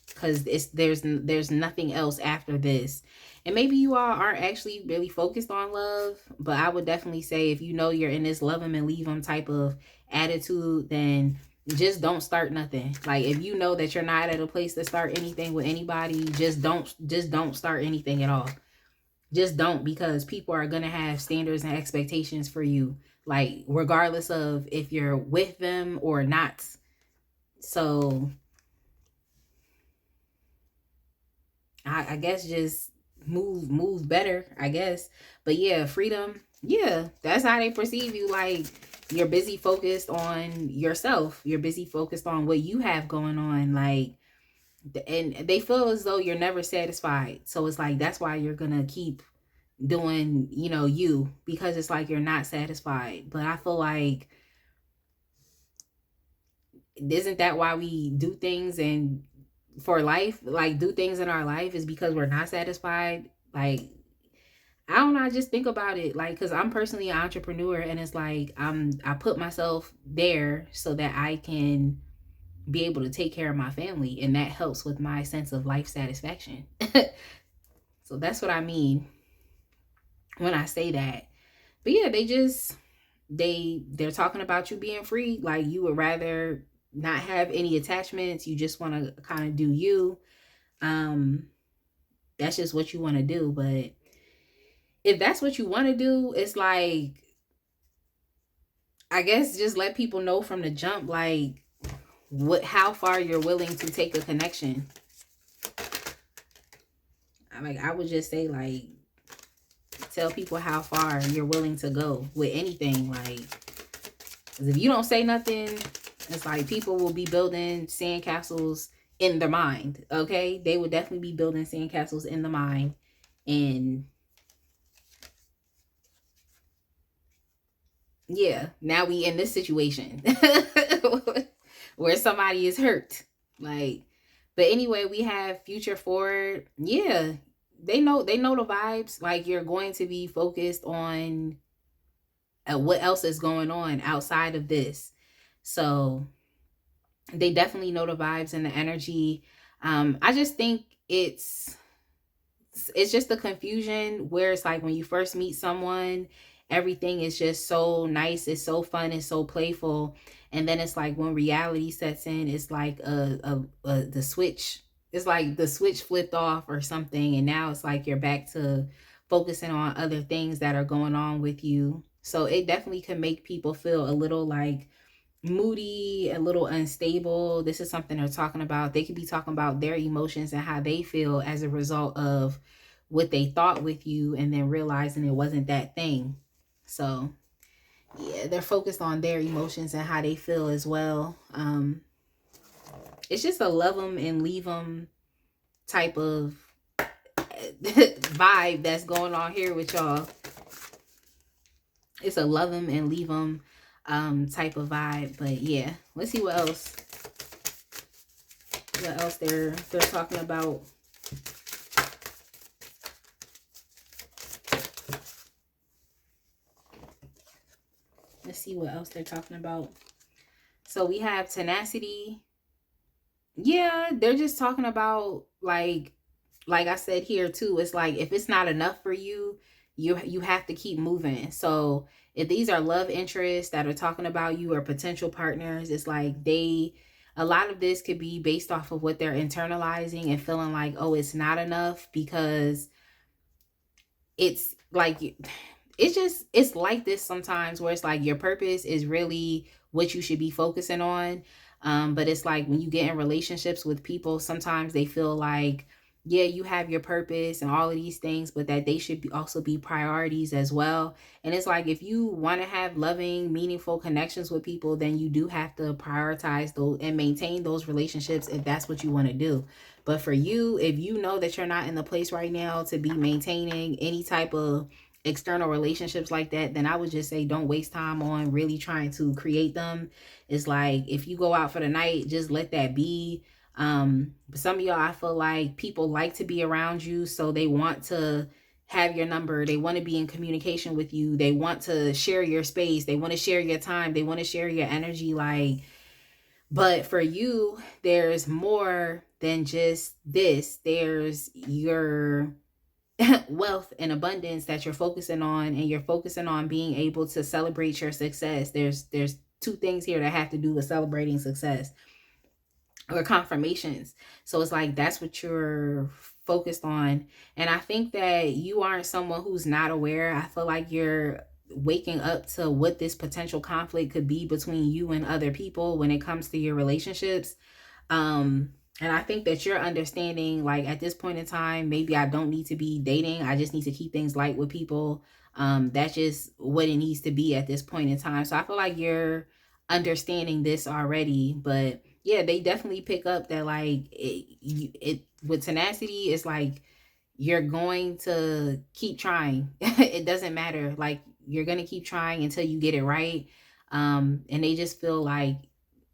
Because there's nothing else after this. And maybe you all aren't actually really focused on love, but I would definitely say, if you're in this love them and leave them type of attitude, then just don't start nothing. Like, if you know that you're not at a place to start anything with anybody, just don't start anything at all. Just don't, because people are going to have standards and expectations for you, like, regardless of if you're with them or not. So I guess just move better, I guess. But yeah, freedom, yeah, that's how they perceive you. Like, you're busy focused on yourself, you're busy focused on what you have going on, like, and they feel as though you're never satisfied. So it's like, that's why you're gonna keep doing, you, because it's like you're not satisfied. But I feel like, isn't that why we do things and for life, like do things in our life, is because we're not satisfied? Like, I don't know, I just think about it, like, because I'm personally an entrepreneur, and it's like I put myself there so that I can be able to take care of my family, and that helps with my sense of life satisfaction. So that's what I mean when I say that. But yeah, they're talking about you being free, like you would rather not have any attachments, you just want to kind of do you. um that's just what you want to do. But if that's what you want to do, it's like, I guess just let people know from the jump, like, how far you're willing to take a connection. Like, I would just say, like, tell people how far you're willing to go with anything. Like, 'cause if you don't say nothing, it's like people will be building sandcastles in their mind. Okay, they would definitely be building sandcastles in the mind. And yeah, now we in this situation where somebody is hurt. Like, but anyway, we have future forward. Yeah, they know the vibes. Like, you're going to be focused on what else is going on outside of this. So they definitely know the vibes and the energy. I just think it's just the confusion where it's like when you first meet someone, everything is just so nice, it's so fun, it's so playful. And then it's like when reality sets in, it's like the switch, it's like the switch flipped off or something, and now it's like you're back to focusing on other things that are going on with you. So it definitely can make people feel a little like moody, a little unstable. This is something they're talking about. They could be talking about their emotions and how they feel as a result of what they thought with you, and then realizing it wasn't that thing. So yeah, they're focused on their emotions and how they feel as well. It's just a love them and leave them type of vibe that's going on here with y'all. It's a love them and leave them type of vibe. But yeah, let's see what else they're talking about. Let's see what else they're talking about. So we have tenacity. Yeah, they're just talking about like I said here too, it's like if it's not enough for you, you have to keep moving. So if these are love interests that are talking about you or potential partners, it's like a lot of this could be based off of what they're internalizing and feeling like, oh, it's not enough, because it's like it's like this sometimes where it's like your purpose is really what you should be focusing on. But it's like when you get in relationships with people, sometimes they feel like, yeah, you have your purpose and all of these things, but that they should also be priorities as well. And it's like, if you want to have loving, meaningful connections with people, then you do have to prioritize those and maintain those relationships if that's what you want to do. But for you, if you know that you're not in the place right now to be maintaining any type of external relationships like that, then I would just say don't waste time on really trying to create them. It's like, if you go out for the night, just let that be. But some of y'all, I feel like people like to be around you, so they want to have your number, they want to be in communication with you, they want to share your space, they want to share your time, they want to share your energy. Like, but for you, there's more than just this. There's your wealth and abundance that you're focusing on, and you're focusing on being able to celebrate your success. There's two things here that have to do with celebrating success or confirmations. So it's like that's what you're focused on. And I think that you aren't someone who's not aware. I feel like you're waking up to what this potential conflict could be between you and other people when it comes to your relationships. And I think that you're understanding, like, at this point in time, maybe I don't need to be dating. I just need to keep things light with people. That's just what it needs to be at this point in time. So I feel like you're understanding this already. But yeah, they definitely pick up that, like, it with tenacity, it's like you're going to keep trying. It doesn't matter. Like, you're going to keep trying until you get it right. And they just feel like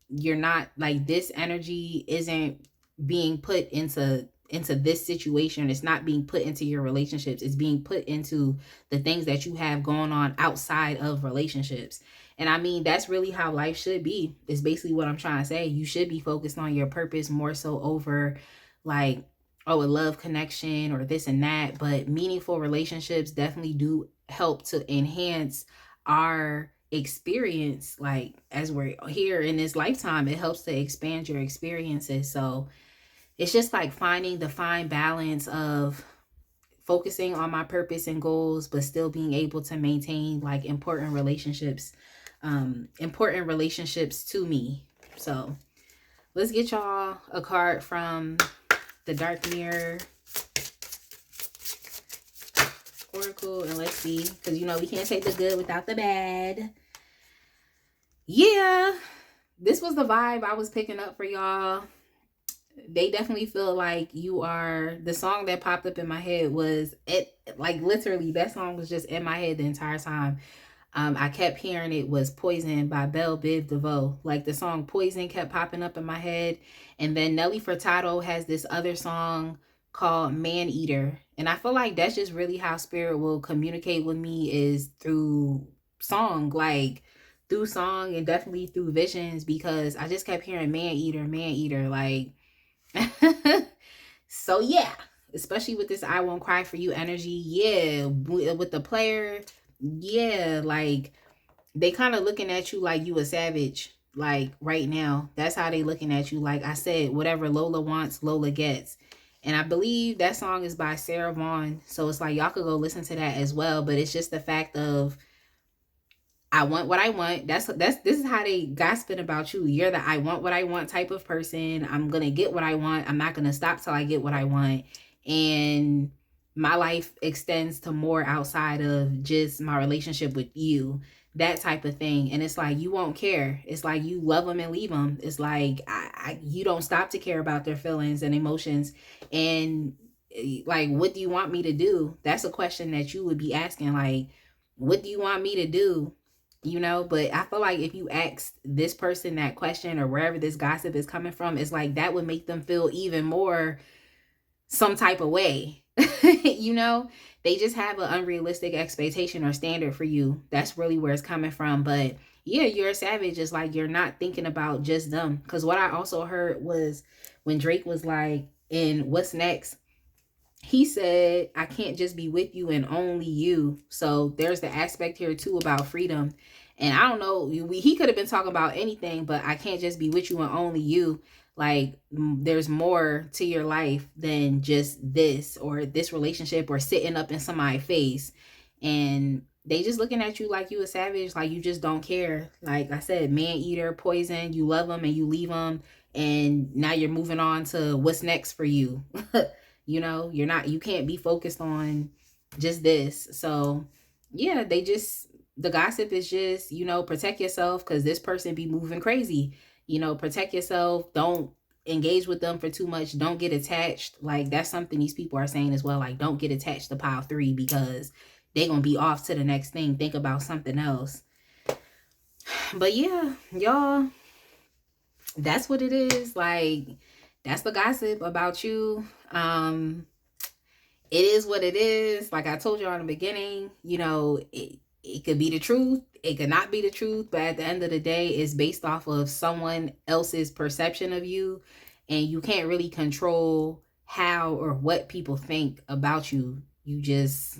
you're not, like, this energy isn't being put into this situation. It's not being put into your relationships. It's being put into the things that you have going on outside of relationships. And I mean, that's really how life should be. Is basically what I'm trying to say. You should be focused on your purpose more so over, like, oh, a love connection or this and that. But meaningful relationships definitely do help to enhance our experience. Like, as we're here in this lifetime, it helps to expand your experiences. So it's just like finding the fine balance of focusing on my purpose and goals, but still being able to maintain like important relationships to me. So let's get y'all a card from the Dark Mirror Oracle, and let's see, because you know we can't take the good without the bad. Yeah, this was the vibe I was picking up for y'all. They definitely feel like you are, the song that popped up in my head was it, like literally that song was just in my head the entire time. I kept hearing it was Poison by Belle Biv DeVoe. Like, the song Poison kept popping up in my head. And then Nelly Furtado has this other song called Man Eater. And I feel like that's just really how spirit will communicate with me, is through song, like through song and definitely through visions, because I just kept hearing Man Eater, like so yeah, especially with this I Won't Cry For You energy. Yeah, with the player, yeah, like they kind of looking at you like you a savage. Like right now, that's how they looking at you. Like I said, whatever Lola wants, Lola gets. And I believe that song is by Sarah Vaughan. So it's like y'all could go listen to that as well. But it's just the fact of, I want what I want. This is how they gossiping about you. You're the I want what I want type of person. I'm gonna get what I want. I'm not gonna stop till I get what I want. And my life extends to more outside of just my relationship with you. That type of thing. And it's like you won't care. It's like you love them and leave them. It's like you don't stop to care about their feelings and emotions. And like, what do you want me to do? That's a question that you would be asking. Like, what do you want me to do? You know, but I feel like if you ask this person that question, or wherever this gossip is coming from, it's like that would make them feel even more some type of way. You know, they just have an unrealistic expectation or standard for you. That's really where it's coming from. But yeah, you're a savage. It's like you're not thinking about just them. Because what I also heard was when Drake was like, in What's Next, he said, I can't just be with you and only you. So there's the aspect here too about freedom. And I don't know, he could have been talking about anything, but I can't just be with you and only you. Like, there's more to your life than just this or this relationship or sitting up in somebody's face. And they just looking at you like you a savage, like you just don't care. Like I said, Man Eater, Poison, you love them and you leave them. And now you're moving on to what's next for you. You know, you can't be focused on just this. So yeah, the gossip is just, you know, protect yourself, because this person be moving crazy. You know, protect yourself. Don't engage with them for too much. Don't get attached. Like, that's something these people are saying as well. Like, don't get attached to pile 3, because they're going to be off to the next thing. Think about something else. But yeah, y'all, that's what it is. Like, that's the gossip about you. It is what it is. Like I told you in the beginning, you know, it could be the truth. It could not be the truth. But at the end of the day, it's based off of someone else's perception of you. And you can't really control how or what people think about you. You just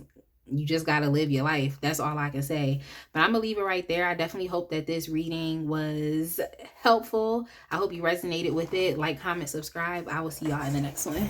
got to live your life. That's all I can say. But I'm going to leave it right there. I definitely hope that this reading was helpful. I hope you resonated with it. Like, comment, subscribe. I will see y'all in the next one.